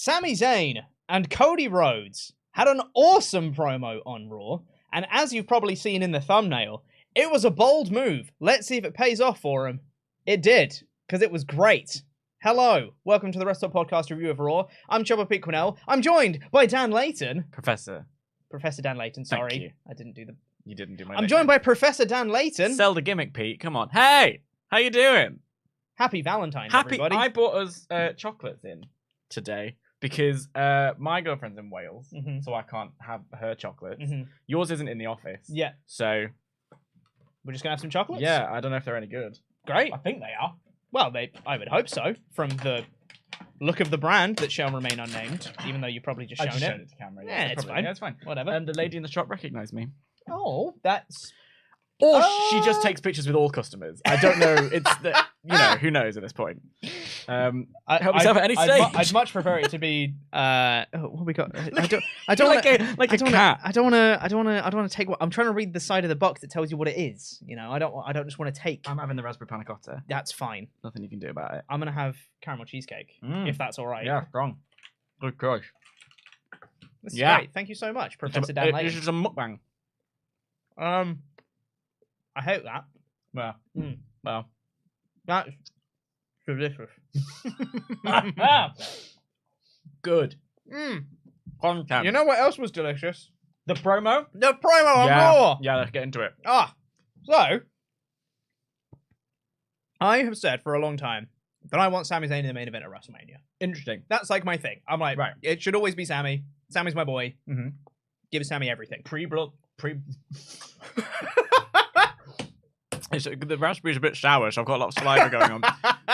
Sami Zayn and Cody Rhodes had an awesome promo on Raw, and as you've probably seen in the thumbnail, it was a bold move. Let's see if it pays off for him. It did, because it was great. Hello, welcome to the WrestleTalk Podcast review of Raw. I'm Chopper Pete Quinnell. I'm joined by Dan Layton. Professor Dan Layton, sorry. Thank you. I didn't do the... You didn't do my I'm joined by Professor Dan Layton. Sell the gimmick, Pete. Come on. Hey! How you doing? Happy Valentine's, everybody. I bought us chocolates in today because my girlfriend's in Wales, so I can't have her chocolates. Yours isn't in the office. Yeah. So... We're just going to have some chocolates? Yeah, I don't know if they're any good. Great. I think they are. Well, I would hope so, from the look of the brand that shall remain unnamed, even though you probably just shown showed it. it to camera. Yeah, it's fine. Yeah, it's fine. Whatever. And the lady in the shop recognised me. Oh, that's... Or she just takes pictures with all customers. I don't know. It's the, who knows at this point. Help yourself at any stage. I'd much prefer it to be. What we got? I don't like a cat. I don't want to take what I'm trying to read the side of the box that tells you what it is. I don't just want to take. I'm having the raspberry panna cotta. That's fine. Nothing you can do about it. I'm gonna have caramel cheesecake if that's all right. Yeah, strong. Good gosh. This is great. Thank you so much, Professor Dan Layton. This is a mukbang. I hope that. Well, well, that's delicious. Good. Content. You know what else was delicious? The promo? The promo on Raw. Yeah, let's get into it. So I have said for a long time that I want Sami Zayn in the main event at WrestleMania. Interesting. That's like my thing. I'm like, right. It should always be Sami. Sami's my boy. Give Sami everything. The raspberry's a bit sour, so I've got a lot of saliva going on.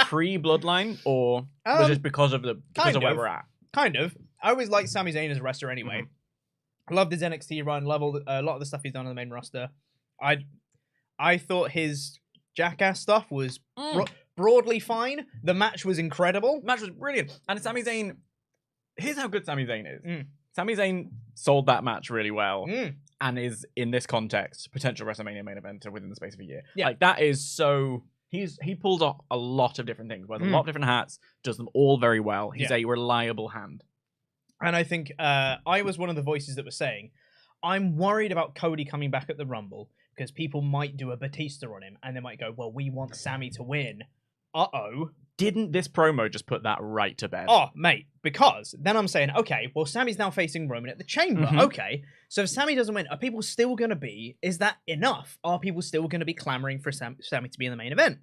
Pre-bloodline, or was it because of where we're at? Kind of. I always liked Sami Zayn as a wrestler anyway. Loved his NXT run. Love a lot of the stuff he's done on the main roster. I thought his Jackass stuff was broadly fine. The match was incredible. The match was brilliant. And Sami Zayn, here's how good Sami Zayn is. Sami Zayn sold that match really well. And is, in this context, potential WrestleMania main eventer within the space of a year. Yeah. Like, that is so... He pulls off a lot of different things, wears a lot of different hats, does them all very well. He's a reliable hand. And I think I was one of the voices that was saying, I'm worried about Cody coming back at the Rumble, because people might do a Batista on him, and they might go, well, we want Sami to win. Uh-oh. Didn't this promo just put that right to bed? Oh, mate, because then I'm saying, okay, well, Sami's now facing Roman at the Chamber. Okay, so if Sami doesn't win, are people still going to be, is that enough? Are people still going to be clamoring for Sami to be in the main event?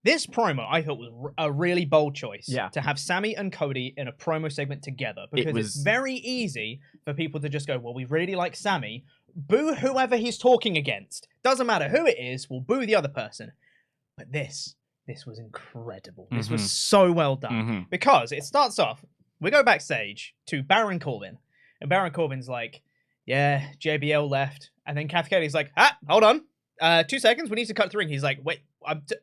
This promo, I thought, was a really bold choice to have Sami and Cody in a promo segment together, because it's very easy for people to just go, well, we really like Sami, boo whoever he's talking against. Doesn't matter who it is, we'll boo the other person. But this was incredible. This was so well done. Because it starts off, we go backstage to Baron Corbin. And Baron Corbin's like, yeah, JBL left. And then Kath Kelly's like, hold on. 2 seconds, we need to cut the ring. He's like, wait,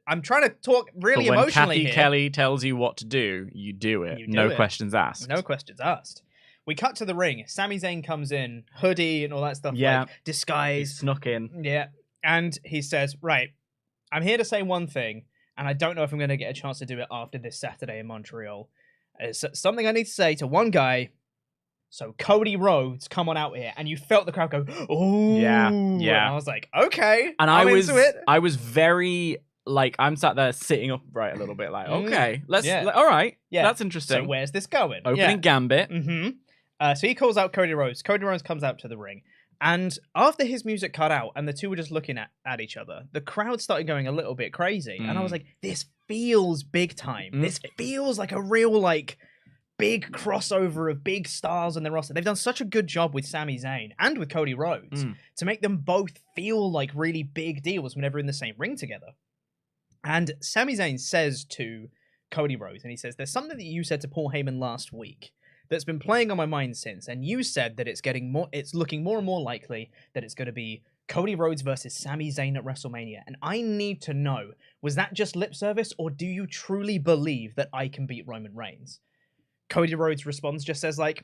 I'm trying to talk really emotionally here. When Kathy Kelly tells you what to do, you do it. No questions asked. No questions asked. We cut to the ring. Sami Zayn comes in, hoodie and all that stuff. Like, disguise. He snuck in. Yeah. And he says, right, I'm here to say one thing, and I don't know if I'm going to get a chance to do it after this Saturday in Montreal. It's something I need to say to one guy. So Cody Rhodes, come on out here. And you felt the crowd go, oh. Yeah. And I was like, okay. And I was very, like, I'm sat there sitting upright a little bit, like, okay, all right. Yeah. That's interesting. So where's this going? Opening gambit. So he calls out Cody Rhodes. Cody Rhodes comes out to the ring. And after his music cut out and the two were just looking at each other, the crowd started going a little bit crazy. And I was like, this feels big time. This feels like a real, like, big crossover of big stars on their roster. They've done such a good job with Sami Zayn and with Cody Rhodes to make them both feel like really big deals whenever in the same ring together. And Sami Zayn says to Cody Rhodes, and he says, there's something that you said to Paul Heyman last week that's been playing on my mind since, and you said that it's looking more and more likely that it's going to be Cody Rhodes versus Sami Zayn at WrestleMania. And I need to know, was that just lip service, or do you truly believe that I can beat Roman Reigns? Cody Rhodes responds, just says like,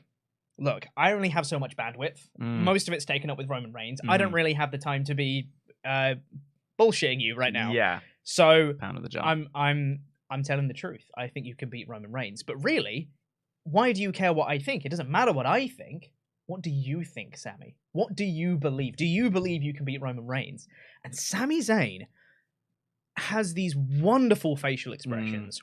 look, I only have so much bandwidth. Most of it's taken up with Roman Reigns. I don't really have the time to be bullshitting you right now. Yeah. So pound of the job. I'm telling the truth. I think you can beat Roman Reigns. But really, why do you care what I think? It doesn't matter what I think. What do you think, Sami? What do you believe? Do you believe you can beat Roman Reigns? And Sami Zayn has these wonderful facial expressions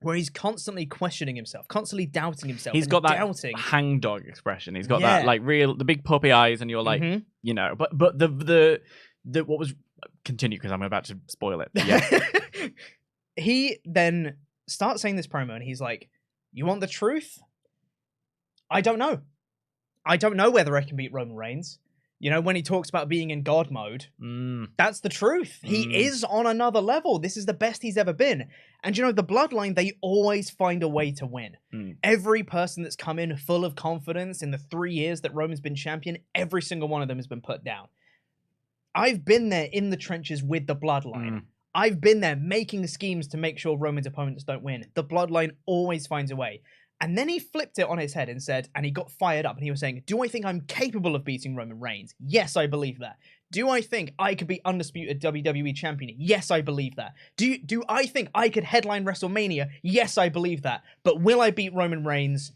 where he's constantly questioning himself, constantly doubting himself. He's got that hangdog expression. He's got that like the big puppy eyes, and you're like, you know. But the what was continue because I'm about to spoil it. Yeah. He then starts saying this promo, and he's like, "You want the truth? I don't know. I don't know whether I can beat Roman Reigns." You know, when he talks about being in God mode, that's the truth. He is on another level. This is the best he's ever been. And, you know, the Bloodline, they always find a way to win. Every person that's come in full of confidence in the 3 years that Roman's been champion, every single one of them has been put down. I've been there in the trenches with the Bloodline. I've been there making schemes to make sure Roman's opponents don't win. The Bloodline always finds a way. And then he flipped it on his head and said, and he got fired up, and he was saying, do I think I'm capable of beating Roman Reigns? Yes, I believe that. Do I think I could be undisputed WWE champion? Yes, I believe that. Do I think I could headline WrestleMania? Yes, I believe that. But will I beat Roman Reigns?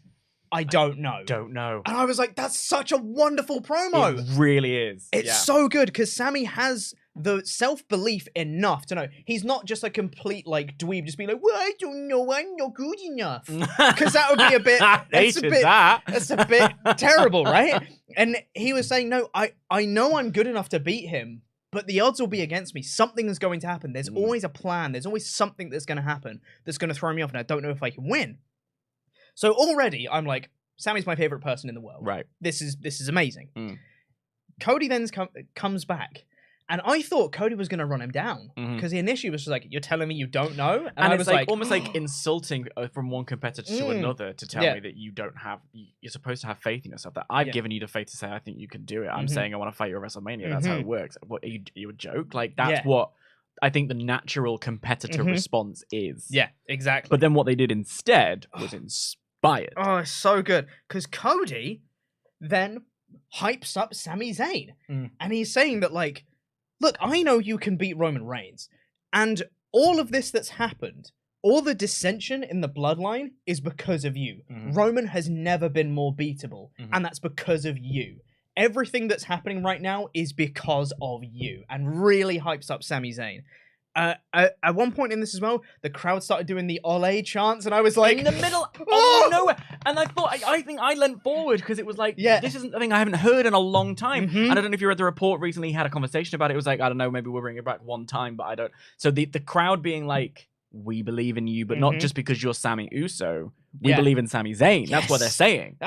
I don't know. Don't know. And I was like, that's such a wonderful promo. It really is. It's so good because Sami has the self-belief enough to know he's not just a complete like dweeb, just be like, well, I don't know, I'm not good enough. Because that would be a bit it's a bit terrible, right? And he was saying, no, I know I'm good enough to beat him, but the odds will be against me. Something is going to happen. There's always a plan. There's always something that's going to happen that's going to throw me off, and I don't know if I can win. So already I'm like, Sami's my favorite person in the world. Right. This is amazing. Cody then comes back. And I thought Cody was going to run him down because he initially was just like, "You're telling me you don't know?" And I was like almost like insulting from one competitor to another to tell me that you don't have. You're supposed to have faith in yourself. That I've given you the faith to say I think you can do it. I'm saying I want to fight you at WrestleMania. That's how it works. What are you a joke? Like that's what I think the natural competitor response is. Yeah, exactly. But then what they did instead was inspired. Oh, it's so good because Cody then hypes up Sami Zayn, and he's saying that like, look, I know you can beat Roman Reigns, and all of this that's happened, all the dissension in the Bloodline is because of you. Roman has never been more beatable, and that's because of you. Everything that's happening right now is because of you, and really hypes up Sami Zayn. At one point in this as well, the crowd started doing the Ole chants, and I was like, in the middle of nowhere. And I thought, I think I leant forward because it was like, this isn't a thing I haven't heard in a long time. And I don't know if you read the report recently, he had a conversation about it. It was like, I don't know, maybe we'll bring it back one time, but I don't. So the crowd being like, we believe in you, but not just because you're Sami Uso. We believe in Sami Zayn. That's what they're saying.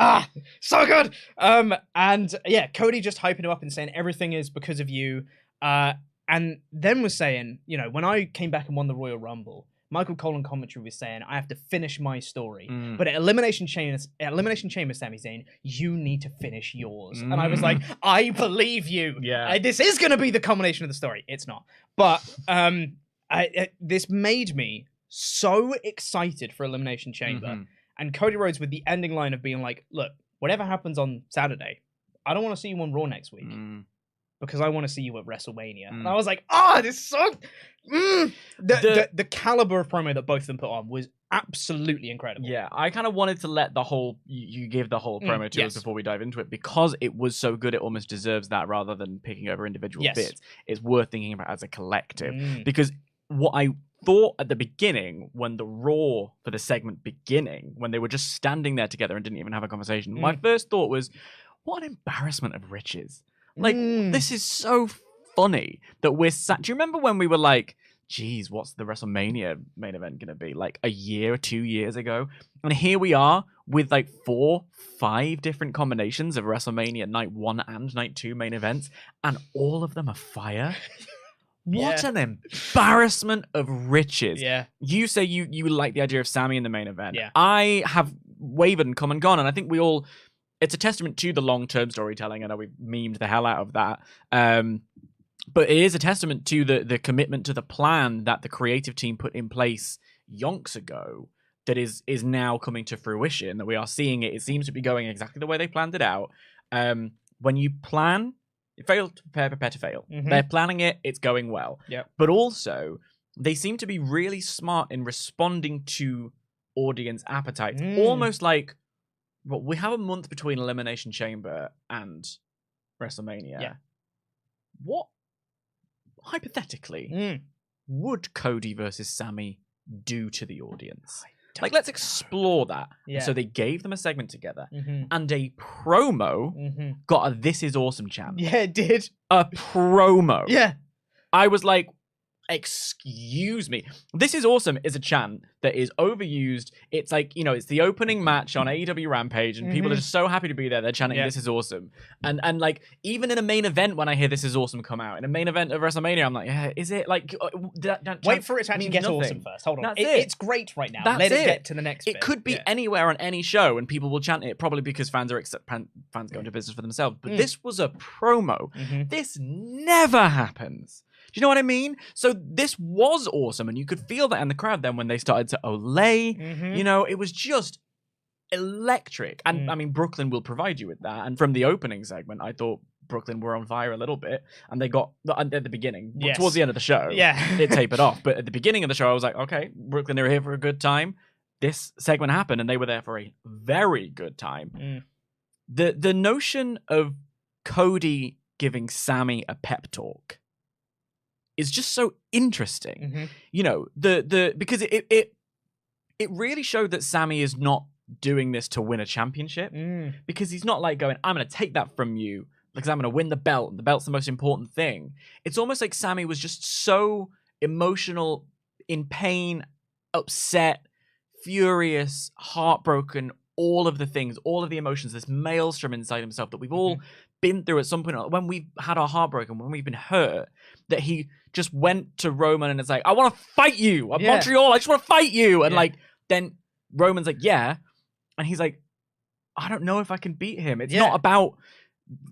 So good. And yeah, Cody just hyping him up and saying everything is because of you. And then was saying, you know, when I came back and won the Royal Rumble, Michael Cole in commentary was saying, I have to finish my story. But at Elimination Chamber, Sami Zayn, you need to finish yours. And I was like, I believe you. Yeah. This is going to be the culmination of the story. It's not. But this made me so excited for Elimination Chamber. And Cody Rhodes with the ending line of being like, look, whatever happens on Saturday, I don't want to see you on Raw next week. Because I want to see you at WrestleMania. And I was like, this is so... The caliber of promo that both of them put on was absolutely incredible. Yeah, I kind of wanted to let the whole... You give the whole promo to us before we dive into it. Because it was so good, it almost deserves that rather than picking over individual bits. It's worth thinking about as a collective. Because what I thought at the beginning, when the Raw for the segment beginning, when they were just standing there together and didn't even have a conversation, my first thought was, what an embarrassment of riches. Like, this is so funny that we're sat... Do you remember when we were like, geez, what's the WrestleMania main event going to be? Like a year or 2 years ago? And here we are with like 4, 5 different combinations of WrestleMania Night 1 and Night 2 main events, and all of them are fire. What an embarrassment of riches. Yeah. You say you like the idea of Sami in the main event. Yeah. I have wavered and come and gone, and I think we all... It's a testament to the long-term storytelling. I know we've memed the hell out of that. But it is a testament to the commitment to the plan that the creative team put in place yonks ago that is now coming to fruition, that we are seeing it. It seems to be going exactly the way they planned it out. When you plan, you fail to prepare to fail. They're planning it, it's going well. Yep. But also, they seem to be really smart in responding to audience appetite. Almost like well, we have a month between Elimination Chamber and WrestleMania. Yeah. What, hypothetically, would Cody versus Sami do to the audience? Like, let's explore that. Yeah. So they gave them a segment together, and a promo got a "This Is Awesome" chant. Yeah, it did. A promo. Yeah. I was like, excuse me. This Is Awesome is a chant that is overused. It's like, it's the opening match on AEW Rampage, and people are just so happy to be there. They're chanting, This Is Awesome. And like, even in a main event, when I hear This Is Awesome come out, in a main event of WrestleMania, I'm like, yeah, is it? Like, wait for it to actually get awesome first. Hold on. It's great right now. Let it get to the next bit. It could be anywhere on any show, and people will chant it, probably because fans are fans go into business for themselves. But this was a promo. This never happens. Do you know what I mean? So this was awesome, and you could feel that in the crowd then when they started to olay. It was just electric. And I mean, Brooklyn will provide you with that. And from the opening segment, I thought Brooklyn were on fire a little bit, and they got at the beginning, towards the end of the show, it tapered off. But at the beginning of the show, I was like, okay, Brooklyn are here for a good time. This segment happened, and they were there for a very good time. The notion of Cody giving Sami a pep talk is just so interesting. Because it really showed that Sami is not doing this to win a championship, because he's not like going, I'm going to take that from you because I'm going to win the belt, and the belt's the most important thing. It's almost like Sami was just so emotional, in pain, upset, furious, heartbroken, all of the things, all of the emotions, this maelstrom inside himself that we've all been through at some point when we've had our heartbreak and when we've been hurt, that he just went to Roman and it's like, I want to fight you. I'm Montreal, I just want to fight you. And like, then Roman's like, yeah. And he's like, I don't know if I can beat him. It's not about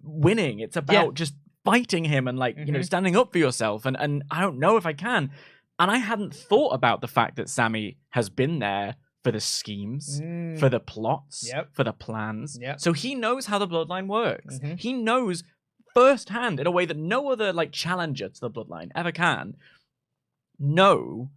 winning. It's about just fighting him and like, standing up for yourself. And I don't know if I can. And I hadn't thought about the fact that Sami has been there for the schemes, for the plots, for the plans. So he knows how the bloodline works. He knows firsthand, in a way that no other like challenger to the bloodline ever can, know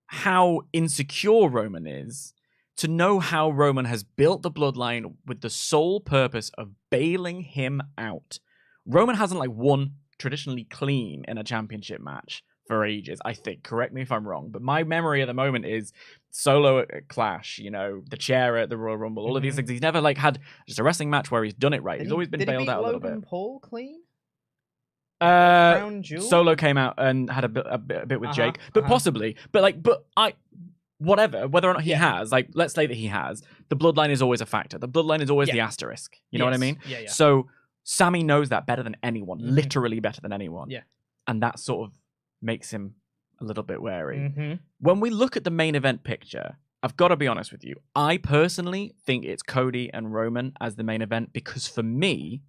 how insecure Roman is, to know how Roman has built the bloodline with the sole purpose of bailing him out. Roman hasn't like won traditionally clean in a championship match for ages, I think. Correct me if I'm wrong, but my memory at the moment is Solo at Clash, the chair at the Royal Rumble, all of these things. He's never like had just a wrestling match where he's done it right. He's always been bailed out a little bit. Did he beat Logan Paul clean? Solo came out and had a bit with Jake, but possibly. But whatever, whether or not he has, like, let's say that he has, the bloodline is always a factor. The bloodline is always the asterisk. You know what I mean? Yeah. So Sami knows that better than anyone, literally better than anyone. Yeah. And that sort of makes him a little bit wary. When we look at the main event picture, I've got to be honest with you. I personally think it's Cody and Roman as the main event, because for me,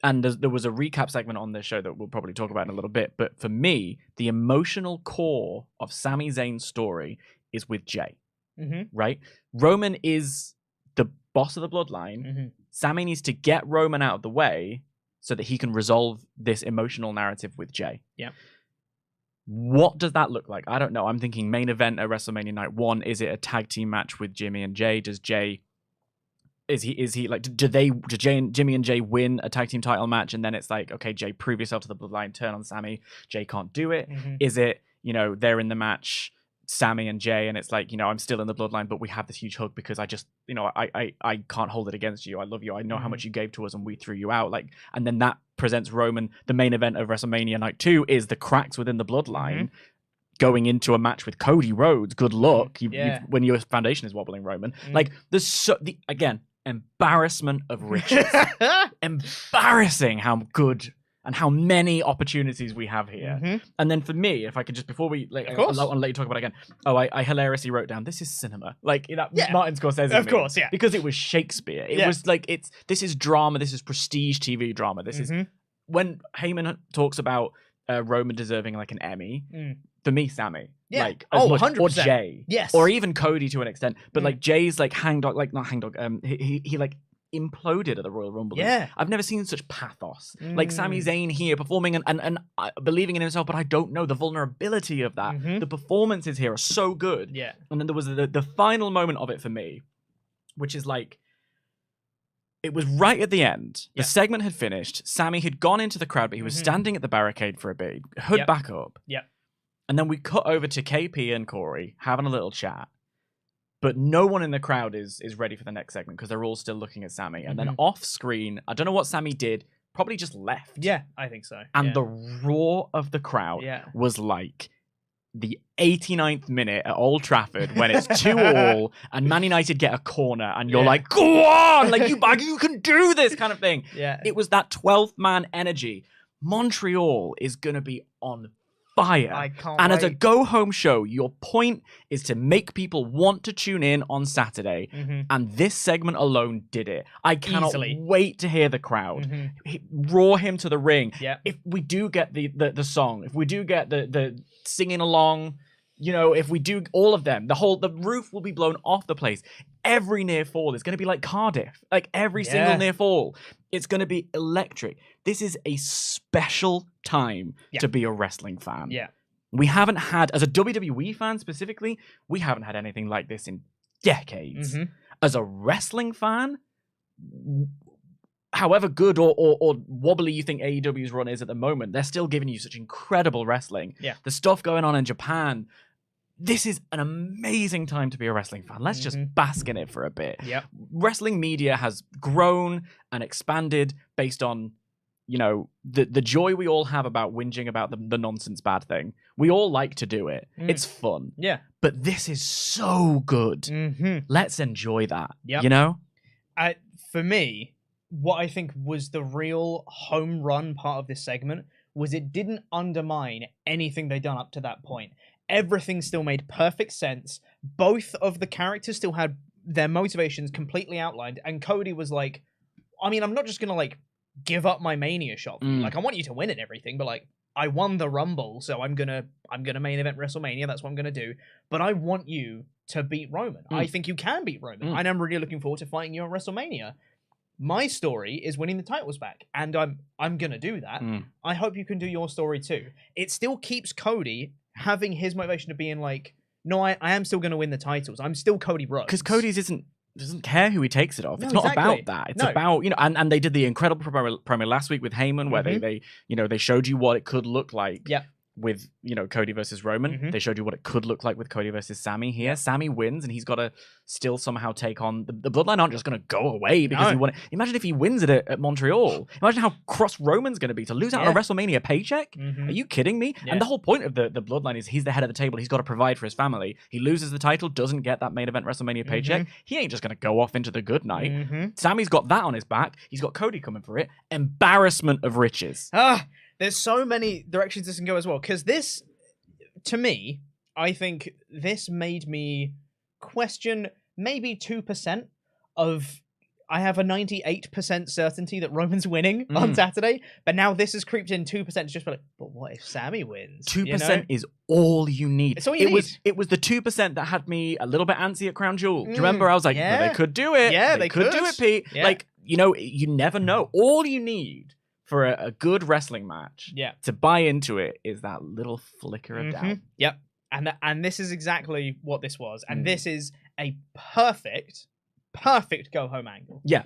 and there was a recap segment on this show that we'll probably talk about in a little bit, but for me, the emotional core of Sami Zayn's story is with Jay, right? Roman is the boss of the bloodline. Sami needs to get Roman out of the way so that he can resolve this emotional narrative with Jay. Yeah. What does that look like? I don't know. I'm thinking main event at WrestleMania Night 1. Is it a tag team match with Jimmy and Jay? Does Jay... Is he like, do Jimmy and Jay win a tag team title match, and then it's like, okay, Jay, prove yourself to the bloodline, turn on Sami. Jay can't do it. Is it, they're in the match, Sami and Jay, and it's like, I'm still in the bloodline, but we have this huge hug because I just, I can't hold it against you. I love you. I know how much you gave to us, and we threw you out. Like, and then that presents Roman. The main event of WrestleMania Night 2 is the cracks within the bloodline. Going into a match with Cody Rhodes. Good luck when your foundation is wobbling, Roman. Like, there's again, embarrassment of riches. Embarrassing how good and how many opportunities we have here. And then for me, if I could just, before we, like, I'll let you talk about it again. I hilariously wrote down, this is cinema. Like, Martin Scorsese. Of course, yeah. Because it was Shakespeare. It was like, this is drama. This is prestige TV drama. This is, when Heyman talks about Roman deserving like an Emmy, for me, Sami. Yeah. Like, as much, 100%. or Jay. Yes. Or even Cody to an extent. But like Jay's like hangdog, like not hangdog, he like imploded at the Royal Rumble. Yeah. I've never seen such pathos. Like Sami Zayn here performing and believing in himself, but I don't know the vulnerability of that. The performances here are so good. Yeah. And then there was the final moment of it for me, which is like, it was right at the end. Yeah. The segment had finished. Sami had gone into the crowd, but he was standing at the barricade for a bit. Hood back up. Yep. And then we cut over to KP and Corey having a little chat. But no one in the crowd is ready for the next segment because they're all still looking at Sami. And then off screen, I don't know what Sami did, probably just left. Yeah, I think so. And the roar of the crowd was like the 89th minute at Old Trafford when it's 2-2 and Man United get a corner and you're like, go on, like you can do this kind of thing. Yeah. It was that 12th man energy. Montreal is going to be on fire. I can't and wait. as a go-home show, your point is to make people want to tune in on Saturday. And this segment alone did it. I cannot wait to hear the crowd. Roar him to the ring. Yeah. If we do get the song, if we do get the singing along, you know, if we do all of them, the roof will be blown off the place. Every near fall is going to be like Cardiff. Like every single near fall. It's going to be electric. This is a special time to be a wrestling fan. Yeah. We haven't had, as a WWE fan specifically, we haven't had anything like this in decades. As a wrestling fan, however good or wobbly you think AEW's run is at the moment, they're still giving you such incredible wrestling. Yeah. The stuff going on in Japan, this is an amazing time to be a wrestling fan. Let's just bask in it for a bit. Yep. Wrestling media has grown and expanded based on, you know, the joy we all have about whinging about the nonsense bad thing. We all like to do it. It's fun. Yeah. But this is so good. Let's enjoy that. Yep. You know? For me, what I think was the real home run part of this segment was it didn't undermine anything they'd done up to that point. Everything still made perfect sense. Both of the characters still had their motivations completely outlined. And Cody was like, I mean, I'm not just going to like give up my Mania shot. Like, I want you to win and everything, but like, I won the Rumble, so I'm gonna main event WrestleMania. That's what I'm gonna do. But I want you to beat Roman. I think you can beat Roman. And I'm really looking forward to fighting you at WrestleMania. My story is winning the titles back, and I'm gonna do that. I hope you can do your story too. It still keeps Cody having his motivation of being like, no, I am still gonna win the titles. I'm still Cody Rhodes. Because Cody's doesn't care who he takes it off. It's not about that. It's No. about, you know, and they did the incredible promo last week with Heyman where they you know, they showed you what it could look like. With, you know, Cody versus Roman. They showed you what it could look like with Cody versus Sami here. Sami wins, and he's got to still somehow take on... The Bloodline aren't just going to go away because he won it. Imagine if he wins it at Montreal. Imagine how cross Roman's going to be to lose out on a WrestleMania paycheck. Are you kidding me? And the whole point of the Bloodline is he's the head of the table. He's got to provide for his family. He loses the title, doesn't get that main event WrestleMania paycheck. He ain't just going to go off into the good night. Sami's got that on his back. He's got Cody coming for it. Embarrassment of riches. There's so many directions this can go as well. Because this... To me, I think this made me question maybe 2% of... I have a 98% certainty that Roman's winning on Saturday, but now this has creeped in 2% to just be like, but what if Sami wins? 2% is all you need. It's all you need. It was the 2% that had me a little bit antsy at Crown Jewel. Do you remember? I was like, well, they could do it. Yeah, they could do it, Pete. Yeah. Like, you know, you never know. All you need for a good wrestling match to buy into it is that little flicker of doubt. Yep. And this is exactly what this was. And this is a perfect go-home angle. Yeah.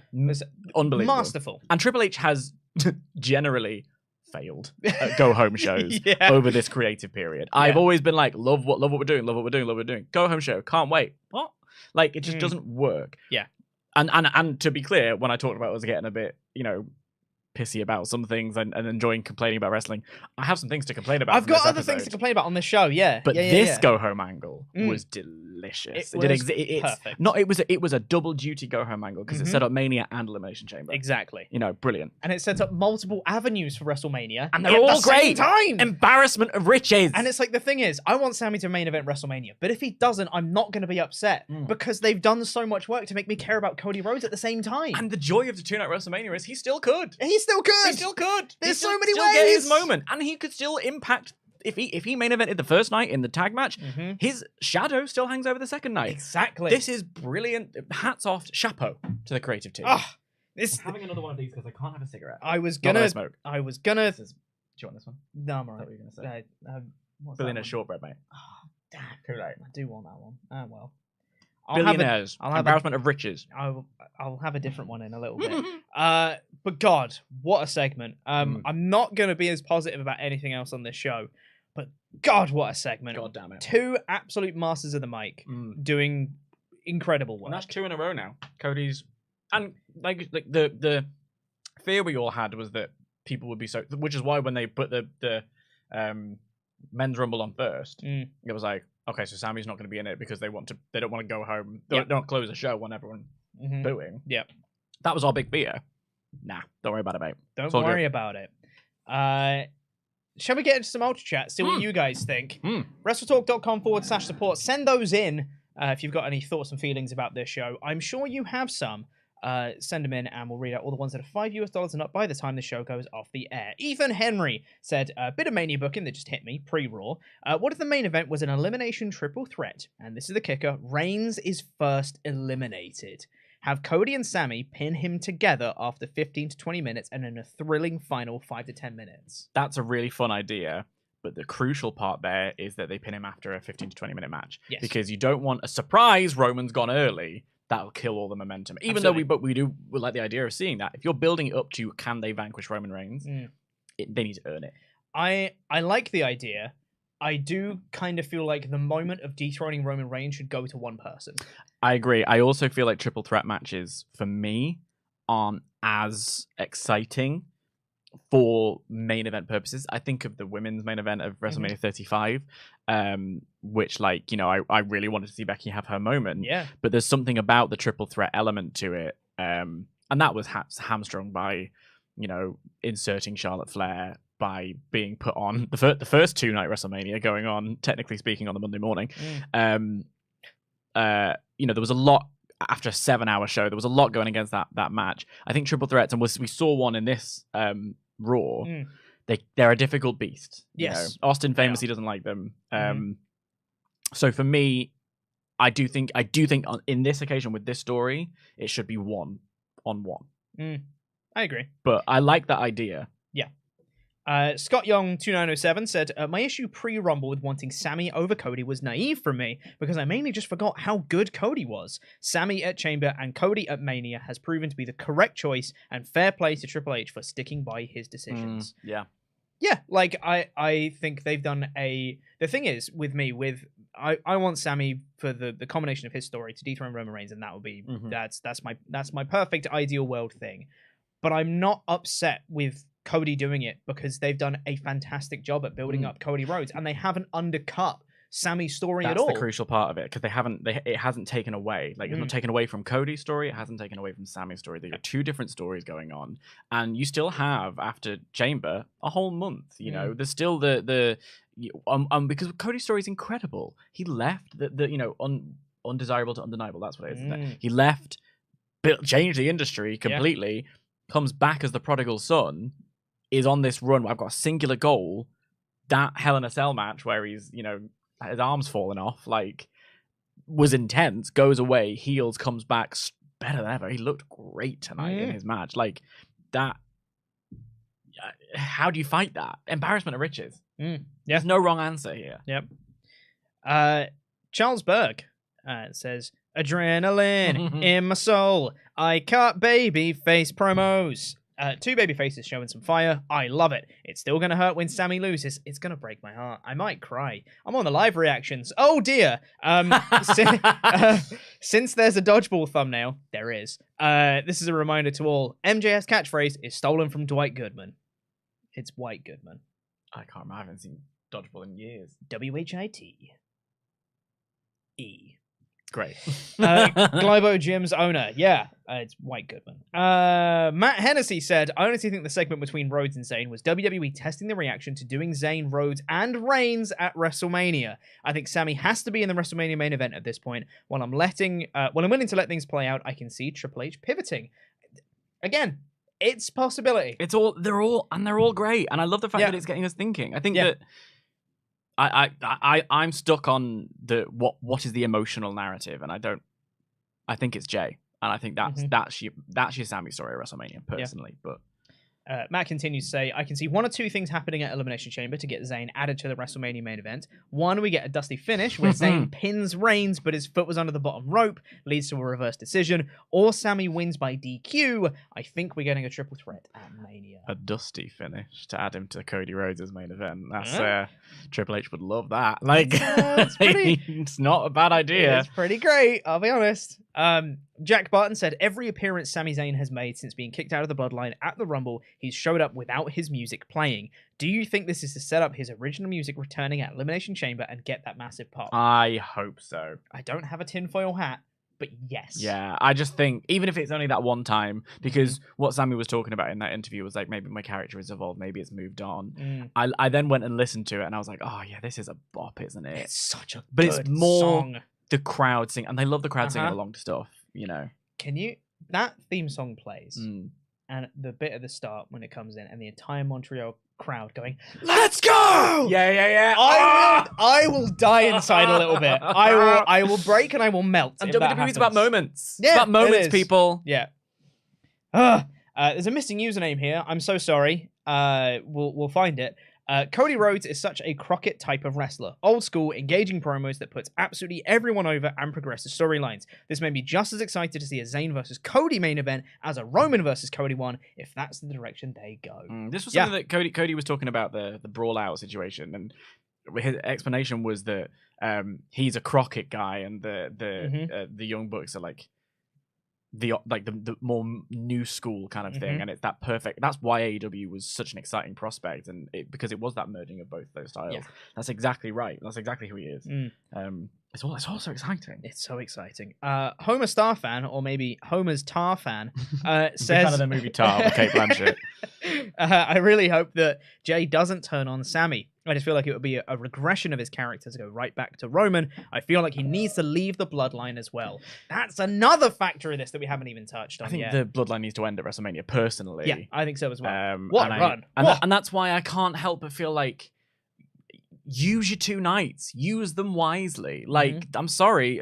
Unbelievable. Masterful. And Triple H has generally failed at go-home shows over this creative period. I've always been like, love what we're doing. Go-home show, can't wait. What? Like, it just doesn't work. Yeah. And to be clear, when I talked about us getting a bit, you know, pissy about some things and enjoying complaining about wrestling, I have some things to complain about. I've got other things to complain about on this show, but this go home angle was delicious. It's perfect. It was a double duty go home angle because it set up Mania and Elimination Chamber. Exactly. You know, brilliant. And it set up multiple avenues for WrestleMania, and they're all great. Time. Embarrassment of riches. And it's like, the thing is, I want Sami to main event WrestleMania, but if he doesn't, I'm not going to be upset because they've done so much work to make me care about Cody Rhodes at the same time. And the joy of the 2-night WrestleMania is he still could. He still could. He still could. There's so many ways. Get his moment, and he could still impact. If he main evented the first night in the tag match, his shadow still hangs over the second night. Exactly. This is brilliant. Hats off, chapeau to the creative team. I'm having another one of these because I can't have a cigarette. I was gonna smoke. I was gonna. Do you want this one? No, I'm alright. What were you gonna say? What's Billionaire that shortbread, mate. Oh, damn. Too late. I do want that one. Oh well. Billionaires. Embarrassment of riches. I'll have a different one in a little bit. But God, what a segment. I'm not going to be as positive about anything else on this show, but God, what a segment. God damn it. 2 absolute masters of the mic doing incredible work. And that's 2 in a row now. Cody's... And like the fear we all had was that people would be so... Which is why when they put the men's rumble on first, it was like, okay, so Sami's not going to be in it because they don't want to go home. They don't close the show when everyone booing. Yep. That was our big fear. Nah, don't worry about it, mate. Don't worry about it. Shall we get into some UceyChats? See what you guys think. WrestleTalk.com/support. Send those in if you've got any thoughts and feelings about this show. I'm sure you have some. Send them in and we'll read out all the ones that are $5 and up by the time the show goes off the air. Ethan Henry said, a bit of Mania booking that just hit me, pre-Raw. What if the main event was an elimination triple threat? And this is the kicker. Reigns is first eliminated. Have Cody and Sami pin him together after 15 to 20 minutes and in a thrilling final 5 to 10 minutes. That's a really fun idea. But the crucial part there is that they pin him after a 15 to 20 minute match. Yes. Because you don't want a surprise Roman's gone early. That'll kill all the momentum. Even though we like the idea of seeing that. If you're building it up to can they vanquish Roman Reigns, they need to earn it. I like the idea. I do kind of feel like the moment of dethroning Roman Reigns should go to one person. I agree. I also feel like triple threat matches, for me, aren't as exciting for main event purposes. I think of the women's main event of WrestleMania 35, which, like, you know, I really wanted to see Becky have her moment. Yeah. But there's something about the triple threat element to it. And that was hamstrung by, you know, inserting Charlotte Flair, by being put on the first 2-night WrestleMania going on, technically speaking, on the Monday morning. You know, there was a lot after a 7-hour show. There was a lot going against that match. I think triple threats, and we saw one in this Raw. They're a difficult beast. Yes, you know? Austin famously doesn't like them. So for me, I do think in this occasion with this story, it should be 1-on-1. I agree, but I like that idea. Yeah. Scott Young 2907 said, my issue pre-Rumble with wanting Sami over Cody was naive from me because I mainly just forgot how good Cody was. Sami at Chamber and Cody at Mania has proven to be the correct choice, and fair play to Triple H for sticking by his decisions. Yeah, like I think they've done the thing is with me I want Sami for the combination of his story to dethrone Roman Reigns, and that would be that's my perfect ideal world thing. But I'm not upset with Cody doing it because they've done a fantastic job at building up Cody Rhodes, and they haven't undercut Sami's story at all. That's the crucial part of it, because it hasn't taken away. Like, it's not taken away from Cody's story, it hasn't taken away from Sami's story. There are 2 different stories going on, and you still have, after Chamber, a whole month. You know, there's still because Cody's story is incredible. He left the you know, undesirable to undeniable. That's what it is, isn't it? He left, changed the industry completely, comes back as the prodigal son, is on this run. I've got a singular goal. That Hell in a Cell match where he's, you know, his arm's falling off, like, was intense. Goes away, heals, comes back better than ever. He looked great tonight in his match. Like, that. How do you fight that? Embarrassment of riches. There's no wrong answer here. Yep. Charles Berg says, adrenaline in my soul. I cut baby face promos. 2 baby faces showing some fire. I love it. It's still going to hurt when Sami loses. It's going to break my heart. I might cry. I'm on the live reactions. Oh, dear. Since there's a dodgeball thumbnail, there is. This is a reminder to all. MJF's catchphrase is stolen from Dwight Goodman. It's White Goodman. I can't remember. I haven't seen dodgeball in years. WHITE. Great. Glybo Gym's owner. Yeah, it's White Goodman. Matt Hennessy said, I honestly think the segment between Rhodes and Zayn was WWE testing the reaction to doing Zayn, Rhodes, and Reigns at WrestleMania. I think Sami has to be in the WrestleMania main event at this point. While I'm willing to let things play out, I can see Triple H pivoting. Again, it's a possibility. They're all great, and I love the fact that it's getting us thinking. I think that I'm stuck on what is the emotional narrative, and I think it's Jay, and I think that's your Sami story at WrestleMania personally. But Matt continues to say, I can see one or two things happening at Elimination Chamber to get Zayn added to the WrestleMania main event. One, we get a dusty finish where Zayn pins Reigns, but his foot was under the bottom rope, leads to a reverse decision, or Sami wins by DQ. I think we're getting a triple threat at Mania. A dusty finish to add him to Cody Rhodes' main event. That's Triple H would love that. Like, it's not a bad idea. It's pretty great, I'll be honest. Jack Barton said, every appearance Sami Zayn has made since being kicked out of the Bloodline at the Rumble, he's showed up without his music playing. Do you think this is to set up his original music returning at Elimination Chamber and get that massive pop? I hope so. I don't have a tinfoil hat, but yes. Yeah, I just think, even if it's only that one time, because what Sami was talking about in that interview was like, maybe my character has evolved, maybe it's moved on. I then went and listened to it, and I was like, oh yeah, this is a bop, isn't it? It's such a but good it's more song. The crowd sing, and they love the crowd singing along to stuff, you know. That theme song plays, and the bit at the start when it comes in, and the entire Montreal crowd going, "Let's go!" Yeah. I will die inside a little bit. I will break and I will melt. And WWE is about moments. Yeah, it's about moments, people. Yeah. There's a missing username here. I'm so sorry. We'll find it. Cody Rhodes is such a Crockett type of wrestler. Old school, engaging promos that puts absolutely everyone over and progresses storylines. This made me just as excited to see a Zayn versus Cody main event as a Roman versus Cody one, if that's the direction they go. This was something that Cody was talking about, the brawl out situation, and his explanation was that he's a Crockett guy, and the Young Bucks are like the more new school kind of thing, and it's that perfect. That's why AEW was such an exciting prospect, and because it was that merging of both those styles. Yeah. That's exactly right. That's exactly who he is. It's all so exciting. It's so exciting. Homer Star fan, or maybe Homer's Tar fan, says, kind of the movie Tar with Kate Blanchett. I really hope that Jay doesn't turn on Sami. I just feel like it would be a regression of his character to go right back to Roman. I feel like he needs to leave the bloodline as well. That's another factor of this that we haven't even touched on yet. I think the bloodline needs to end at WrestleMania, personally. Yeah, I think so as well. What a run. And that's why I can't help but feel like, use your two nights. Use them wisely. Like, I'm sorry,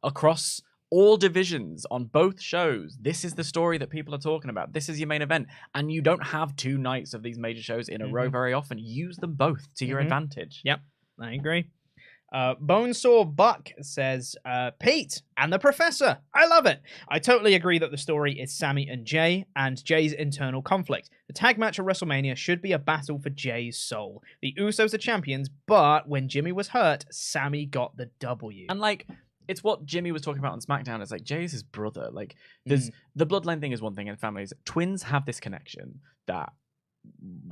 across all divisions on both shows, this is the story that people are talking about. This is your main event. And you don't have two nights of these major shows in a row very often. Use them both to your advantage. Yep, I agree. Bonesaw Buck says, Pete and the Professor. I love it. I totally agree that the story is Sami and Jay, and Jay's internal conflict. The tag match at WrestleMania should be a battle for Jay's soul. The Usos are champions, but when Jimmy was hurt, Sami got the W. And like, it's what Jimmy was talking about on SmackDown. It's like, Jay's his brother. Like, there's the bloodline thing is one thing, and families, twins have this connection that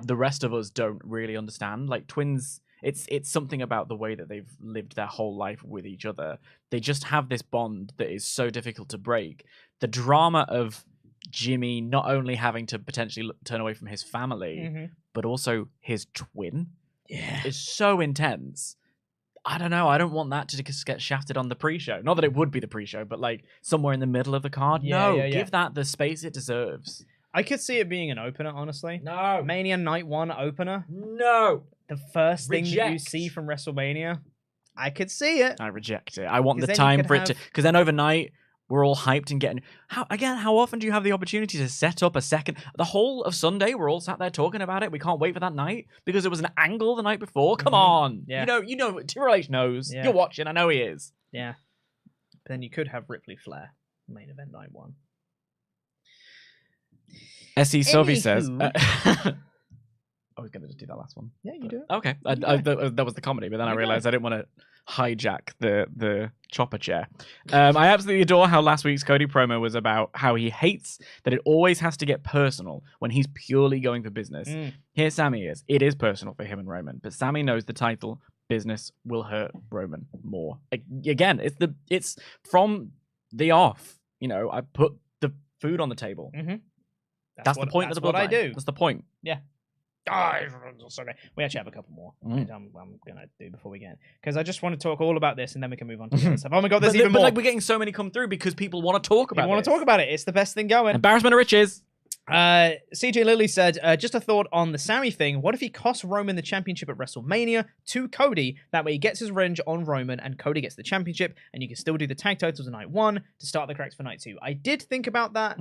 the rest of us don't really understand. Like, twins, it's something about the way that they've lived their whole life with each other. They just have this bond that is so difficult to break. The drama of Jimmy not only having to potentially turn away from his family, but also his twin is so intense. I don't know. I don't want that to just get shafted on the pre-show. Not that it would be the pre-show, but like somewhere in the middle of the card. Give that the space it deserves. I could see it being an opener, honestly. No. Mania Night 1 opener. No. The first thing that you see from WrestleMania. I could see it. I reject it. I want the time for it to... Because then overnight, we're all hyped and getting... How often do you have the opportunity to set up a second... The whole of Sunday, we're all sat there talking about it. We can't wait for that night because it was an angle the night before. Come on. Yeah. You know, Triple H knows. Yeah. You're watching. I know he is. Yeah. But then you could have Ripley Flair, main event night 1. S.E. Sovi says... I was going to just do that last one. Yeah, you do. Okay. That was the comedy, but then I realized I didn't want to hijack the chopper chair. I absolutely adore how last week's Cody promo was about how he hates that it always has to get personal when he's purely going for business. Here Sami is. It is personal for him and Roman, but Sami knows the title business will hurt Roman more. Again, it's from the off. You know, I put the food on the table. That's the point of the bloodline. What I do. That's the point. Yeah. Sorry. We actually have a couple more I'm going to do before we get in. Because I just want to talk all about this and then we can move on to the other stuff. Oh my God, there's even more. Like, we're getting so many come through because people want to talk about it. People want to talk about it. It's the best thing going. Embarrassment of riches. CJ Lilly said, just a thought on the Sami thing. What if he costs Roman the championship at WrestleMania to Cody? That way he gets his revenge on Roman and Cody gets the championship and you can still do the tag titles in night 1 to start the cracks for night 2. I did think about that.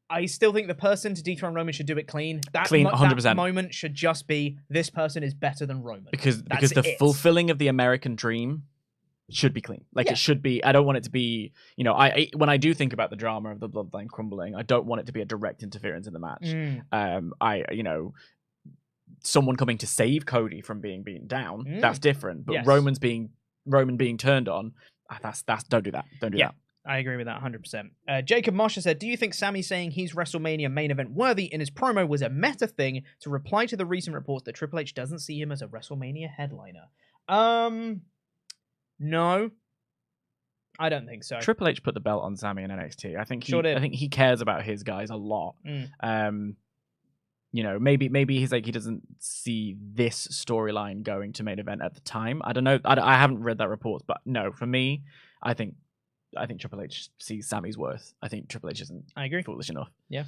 I still think the person to dethrone Roman should do it clean. Clean, 100%. That moment should just be, this person is better than Roman. Because the fulfilling of the American dream should be clean. Like, it should be. I don't want it to be, when I do think about the drama of the bloodline crumbling, I don't want it to be a direct interference in the match. Someone coming to save Cody from being beaten down, that's different. But Roman being turned on, that's don't do that. Don't do that. I agree with that 100%. Jacob Mosher said, do you think Sami saying he's WrestleMania main event worthy in his promo was a meta thing to reply to the recent reports that Triple H doesn't see him as a WrestleMania headliner? No. I don't think so. Triple H put the belt on Sami in NXT. I think he cares about his guys a lot. Maybe he's like, he doesn't see this storyline going to main event at the time. I don't know. I haven't read that report, but no, for me, I think Triple H sees Sami's worth. I think Triple H isn't foolish enough. Yeah.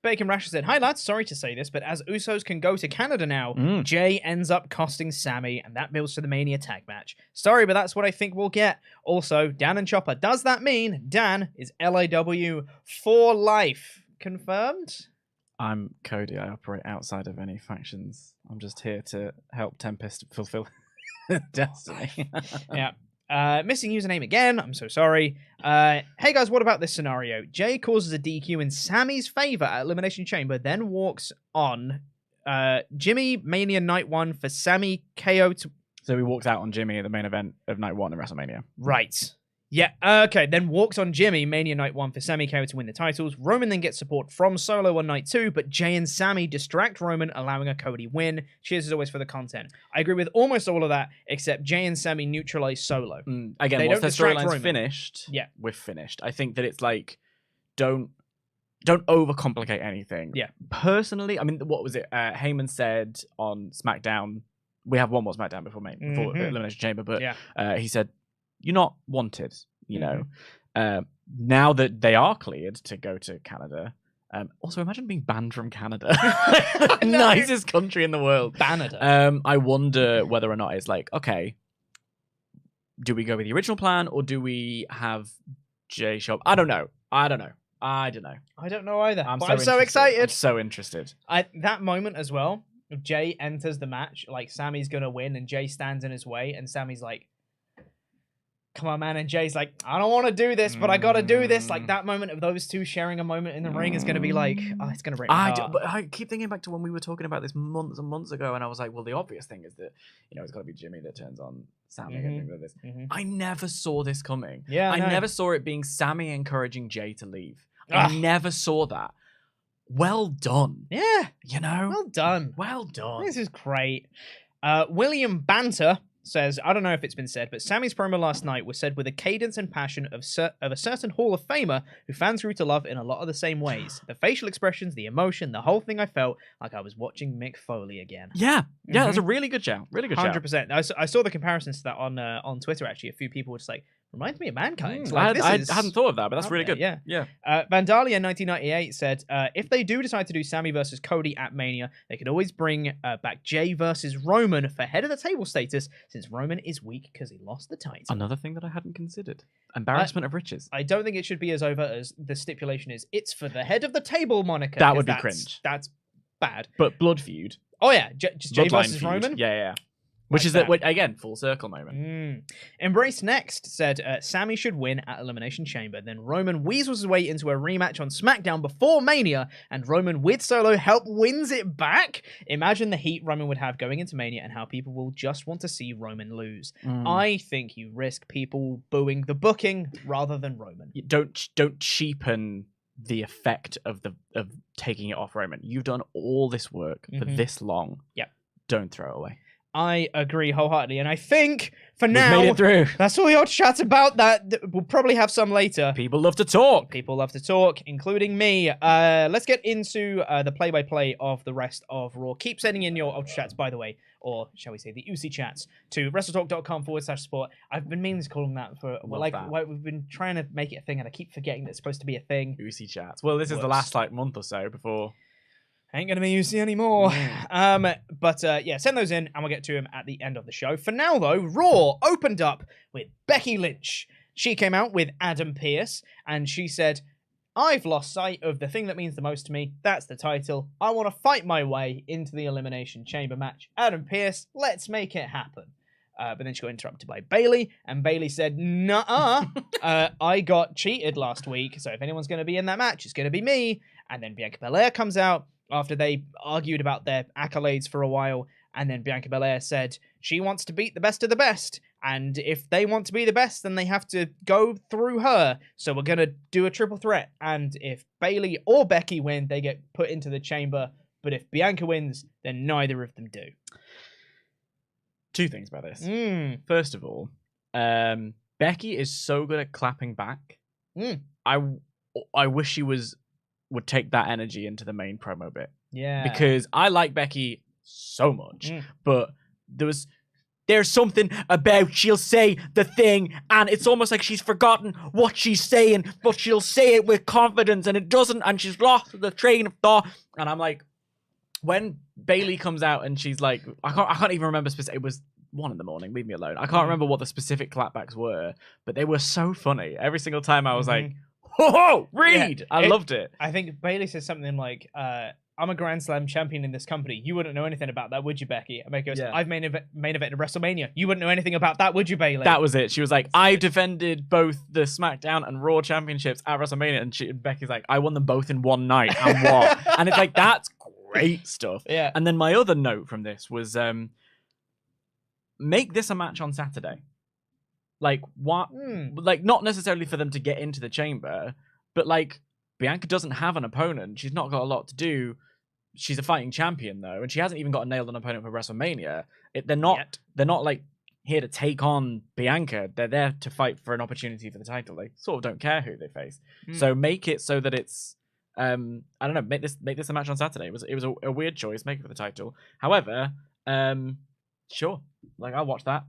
Bacon Rasher said, hi lads, sorry to say this, but as Usos can go to Canada now, Jay ends up costing Sami, and that builds to the Mania tag match. Sorry, but that's what I think we'll get. Also, Dan and Chopper, does that mean Dan is LAW for life? Confirmed? I'm Cody. I operate outside of any factions. I'm just here to help Tempest fulfill destiny. Yeah. Missing username again. I'm so sorry. Hey guys, what about this scenario? Jay causes a DQ in Sami's favor at Elimination Chamber, then walks on Jimmy Mania Night 1 for Sami KO to... So he walks out on Jimmy at the main event of Night 1 in WrestleMania. Right. Yeah, okay, then walks on Jimmy, Mania Night 1 for Sami KO to win the titles. Roman then gets support from Solo on Night 2, but Jay and Sami distract Roman, allowing a Cody win. Cheers as always for the content. I agree with almost all of that, except Jay and Sami neutralize Solo. Again, once their storyline's finished, we're finished. I think that it's like, don't overcomplicate anything. Yeah. Personally, I mean, what was it? Heyman said on SmackDown, we have one more SmackDown before the Elimination Chamber, but he said, you're not wanted, now that they are cleared to go to Canada. Also, imagine being banned from Canada. Nicest country in the world. Canada. I wonder whether or not it's like, okay, do we go with the original plan or do we have Jay show up? I don't know. I don't know either. I'm so excited. I'm so interested. That moment as well, Jay enters the match, like Sami's going to win and Jay stands in his way and Sami's like, come on, man. And Jay's like, I don't want to do this, but I got to do this. Like, that moment of those two sharing a moment in the ring is going to be like, it's going to break my heart. But I keep thinking back to when we were talking about this months and months ago, and I was like, well, the obvious thing is that, it's got to be Jimmy that turns on Sami and things like this. I never saw this coming. Yeah, I never saw it being Sami encouraging Jay to leave. I never saw that. Well done. Yeah. Well done. This is great. William Banter says, I don't know if it's been said, but Sami's promo last night was said with a cadence and passion of a certain Hall of Famer who fans grew to love in a lot of the same ways. The facial expressions, the emotion, the whole thing, I felt like I was watching Mick Foley again. Yeah, that's a really good shout. 100%. I saw the comparisons to that on Twitter, actually. A few people were just like, reminds me of Mankind. I hadn't thought of that, but that's really good. Yeah. Vandalia 1998 said, if they do decide to do Sami versus Cody at Mania, they could always bring back Jay versus Roman for head of the table status, since Roman is weak because he lost the title. Another thing that I hadn't considered. Embarrassment of riches. I don't think it should be as over as the stipulation is. It's for the head of the table moniker. That would be cringe. That's bad. But Blood Feud. Oh yeah, just Jay versus feud. Roman? Yeah. Which is, again, full circle moment. Embrace Next said Sami should win at Elimination Chamber. Then Roman weasels his way into a rematch on SmackDown before Mania, and Roman with Solo help wins it back. Imagine the heat Roman would have going into Mania and how people will just want to see Roman lose. I think you risk people booing the booking rather than Roman. Don't cheapen the effect of taking it off Roman. You've done all this work for this long. Yeah. Don't throw it away. I agree wholeheartedly, and I think for now made it through. That's all your chat about that. We'll probably have some later. People love to talk, including me. Let's get into the play-by-play of the rest of Raw. Keep sending in your Ultra Chats, by the way, or shall we say the UceyChats, to WrestleTalk.com/support. I've been meaning to call them that for we've been trying to make it a thing, and I keep forgetting that it's supposed to be a thing. UceyChats. Well, this is the last month or so before. Ain't gonna be UC anymore. But send those in and we'll get to them at the end of the show. For now, though, Raw opened up with Becky Lynch. She came out with Adam Pearce and she said, I've lost sight of the thing that means the most to me. That's the title. I want to fight my way into the Elimination Chamber match. Adam Pearce, let's make it happen. But then she got interrupted by Bayley, and Bayley said, "Nuh-uh, I got cheated last week, so if anyone's going to be in that match, it's going to be me." And then Bianca Belair comes out after they argued about their accolades for a while, and then Bianca Belair said she wants to beat the best of the best, and if they want to be the best, then they have to go through her, so we're going to do a triple threat, and if Bayley or Becky win, they get put into the chamber, but if Bianca wins, then neither of them do. Two things about this. First of all, Becky is so good at clapping back. I wish she would take that energy into the main promo bit. Yeah. Because I like Becky so much, but there's something about she'll say the thing and it's almost like she's forgotten what she's saying, but she'll say it with confidence and it doesn't, and she's lost the train of thought. And I'm like, when Bayley comes out and she's like, I can't even remember specific. It was 1 a.m, leave me alone. I can't remember what the specific clapbacks were, but they were so funny. Every single time I was like, ho, Reed! Yeah, I loved it. I think Bayley says something like, I'm a Grand Slam champion in this company. You wouldn't know anything about that, would you, Becky? And Becky goes, I've main evented WrestleMania. You wouldn't know anything about that, would you, Bayley? That was it. She was like, I defended both the SmackDown and Raw championships at WrestleMania. And Becky's like, I won them both in one night. And what? And it's like, that's great stuff. Yeah. And then my other note from this was, make this a match on Saturday. Like, what? Like, not necessarily for them to get into the chamber, but like, Bianca doesn't have an opponent. She's not got a lot to do. She's a fighting champion though, and she hasn't even got a nailed on opponent for WrestleMania. They're not like here to take on Bianca. They're there to fight for an opportunity for the title. They sort of don't care who they face. So make it so that it's I don't know. Make this a match on Saturday. It was a weird choice. Make it for the title. However, sure. Like, I'll watch that.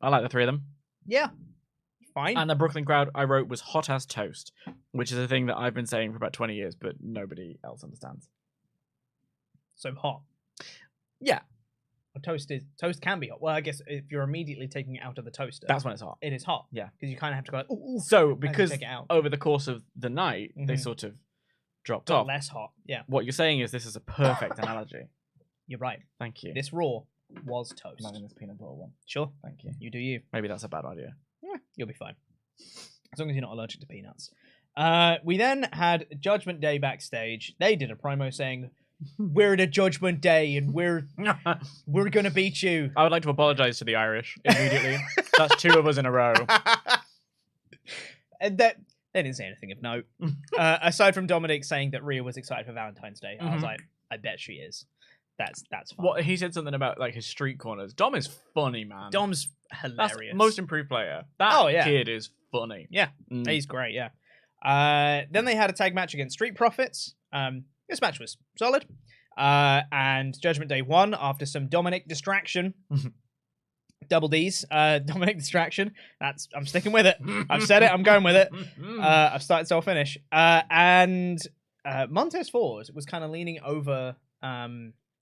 I like the three of them. Yeah. Fine. And the Brooklyn crowd, I wrote, was hot as toast, which is a thing that I've been saying for about 20 years, but nobody else understands. So hot. Yeah. Well, toast can be hot. Well, I guess if you're immediately taking it out of the toaster, that's when it's hot. It is hot. Yeah. Because you kind of have to go like, ooh. So, because over the course of the night, they sort of dropped off. Less hot. Yeah. What you're saying is this is a perfect analogy. You're right. Thank you. This Raw was toast. I'm having this peanut butter one. Sure. Thank you. You do you. Maybe that's a bad idea. Yeah, you'll be fine. As long as you're not allergic to peanuts. We then had Judgment Day backstage. They did a promo saying, we're at a Judgment Day and we're going to beat you. I would like to apologize to the Irish immediately. That's 2 of us in a row. And they didn't say anything of note. Aside from Dominic saying that Rhea was excited for Valentine's Day. I was like, I bet she is. That's fine. What he said something about like his street corners. Dom is funny, man. Dom's hilarious. That's most improved player. That kid is funny. Yeah, he's great. Yeah. Then they had a tag match against Street Profits. This match was solid. And Judgment Day won after some Dominic distraction. Double D's. Dominic distraction. I'm sticking with it. I've said it. I'm going with it. I've started, so I'll finish. And Montez Ford was kind of leaning over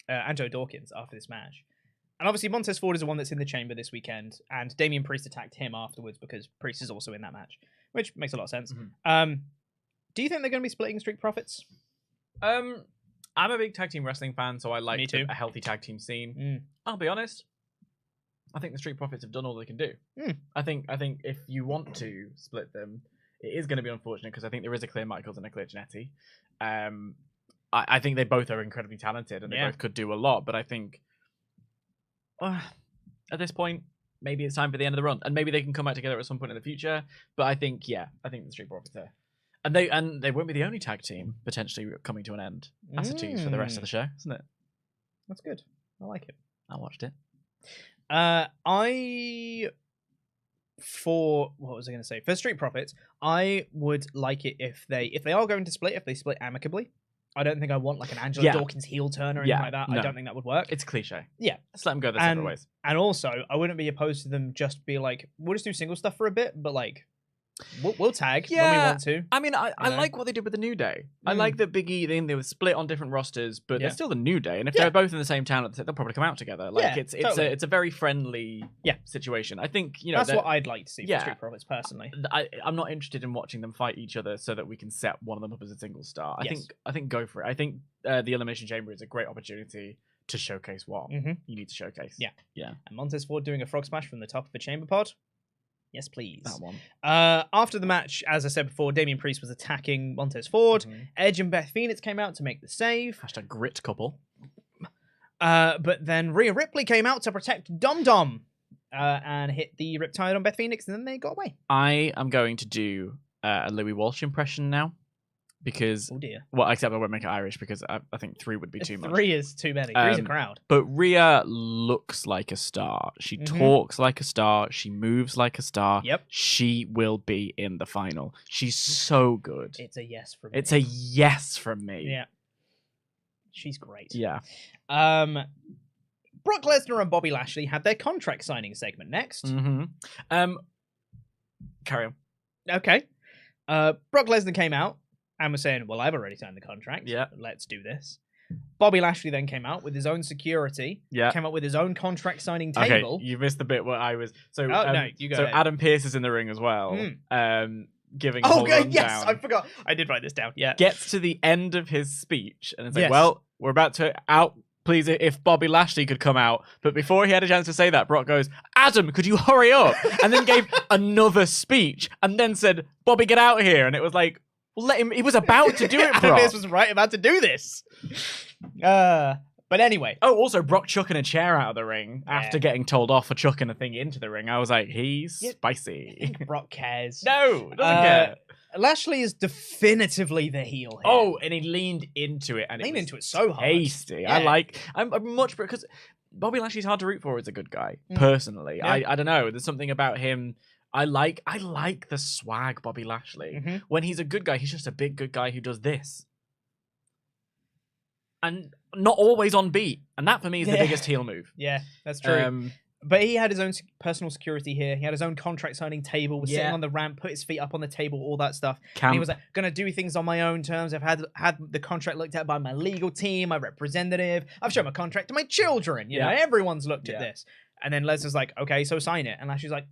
Anjo Dawkins after this match. And obviously Montez Ford is the one that's in the chamber this weekend, and Damian Priest attacked him afterwards because Priest is also in that match, which makes a lot of sense. Do you think they're going to be splitting Street Profits? I'm a big tag team wrestling fan, so I like a healthy tag team scene. I'll be honest. I think the Street Profits have done all they can do. I think if you want to split them, it is going to be unfortunate because I think there is a clear Michaels and a clear Jannetty. I think they both are incredibly talented and they both could do a lot, but I think at this point, maybe it's time for the end of the run, and maybe they can come out together at some point in the future. But I think the Street Profits are, and they won't be the only tag team potentially coming to an end. That's a tease for the rest of the show, isn't it? That's good. I like it. I watched it. For what was I going to say? For Street Profits, I would like it if they are going to split, if they split amicably. I don't think I want like an Angela Dawkins heel turn or anything like that. No. I don't think that would work. It's cliche. Yeah. Let's let them go their separate ways. And also, I wouldn't be opposed to them just be like, we'll just do single stuff for a bit, but like, We'll tag when we want to. I mean, I like what they did with the New Day. I like that Big E, they were split on different rosters, but they're still the New Day. And if they're both in the same town, they'll probably come out together. Like it's a very friendly situation. I think that's what I'd like to see for Street Profits personally. I'm not interested in watching them fight each other so that we can set one of them up as a single star. I think go for it. I think the Elimination Chamber is a great opportunity to showcase what you need to showcase. Yeah. And Montez Ford doing a frog smash from the top of the chamber pod. Yes, please. That one. After the match, as I said before, Damian Priest was attacking Montez Ford. Edge and Beth Phoenix came out to make the save. # grit couple. But then Rhea Ripley came out to protect Dom Dom and hit the Riptide on Beth Phoenix, and then they got away. I am going to do a Louis Walsh impression now. Because, well, except I won't make it Irish because I think 3 would be too much. 3 is too many. 3's a crowd. But Rhea looks like a star. She talks like a star. She moves like a star. Yep. She will be in the final. She's so good. It's a yes from me. It's a yes from me. Yeah. She's great. Yeah. Brock Lesnar and Bobby Lashley had their contract signing segment next. Carry on. Okay. Brock Lesnar came out and was saying, well, I've already signed the contract. Yeah. Let's do this. Bobby Lashley then came out with his own security. Yeah. Came out with his own contract signing table. Okay, you missed the bit where I was... So, no, you go ahead. Adam Pearce is in the ring as well. Giving a whole rundown. Yes, I forgot. I did write this down. Yeah. Gets to the end of his speech and it's like, well, we're about to out... Please, if Bobby Lashley could come out. But before he had a chance to say that, Brock goes, Adam, could you hurry up? And then gave another speech and then said, Bobby, get out here. And it was like, well, let him. He was about to do it, Brock. This was right about to do this. But anyway. Oh, also, Brock chucking a chair out of the ring after getting told off for chucking a thing into the ring. I was like, he's spicy. Brock cares. No, doesn't care. Lashley is definitively the heel here. Oh, and he leaned into it. And leaned into it so hard. Tasty. Yeah. I'm much... Because Bobby Lashley's hard to root for as a good guy, personally. Yeah. I don't know. There's something about him... I like the swag Bobby Lashley. When he's a good guy, he's just a big good guy who does this. And not always on beat. And that for me is the biggest heel move. Yeah, that's true. But he had his own personal security here. He had his own contract signing table, was sitting on the ramp, put his feet up on the table, all that stuff. And he was like, gonna do things on my own terms. I've had the contract looked at by my legal team, my representative. I've shown my contract to my children. You know, everyone's looked at this. And then Lesnar's like, okay, so sign it. And Lashley's like,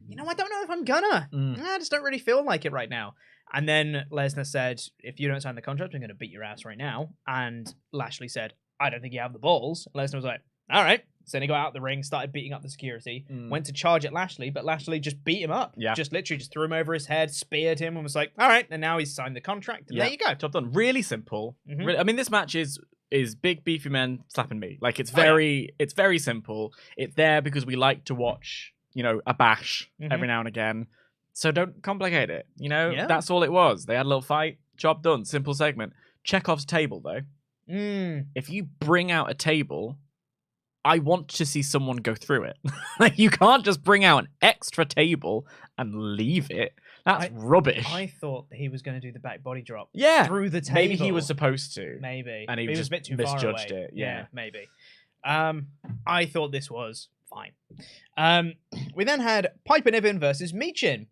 you know, I don't know if I'm gonna. I just don't really feel like it right now. And then Lesnar said, if you don't sign the contract, I'm going to beat your ass right now. And Lashley said, I don't think you have the balls. Lesnar was like, all right. So then he got out the ring, started beating up the security, went to charge at Lashley, but Lashley just beat him up. Yeah. Just literally just threw him over his head, speared him, and was like, all right. And now he's signed the contract. And there you go. Job done. Really simple. I mean, this match is big beefy men slapping meat. Like it's very simple. It's there because we like to watch, you know, a bash every now and again. So don't complicate it. You know, that's all it was. They had a little fight, job done, simple segment. Chekhov's table, though. If you bring out a table, I want to see someone go through it. Like you can't just bring out an extra table and leave it. That's rubbish. I thought he was going to do the back body drop. Through the table. Maybe he was supposed to. Maybe. And he was just a bit too misjudged far away. it. Yeah, maybe. I thought this was fine. We then had Piper Niven versus Michin.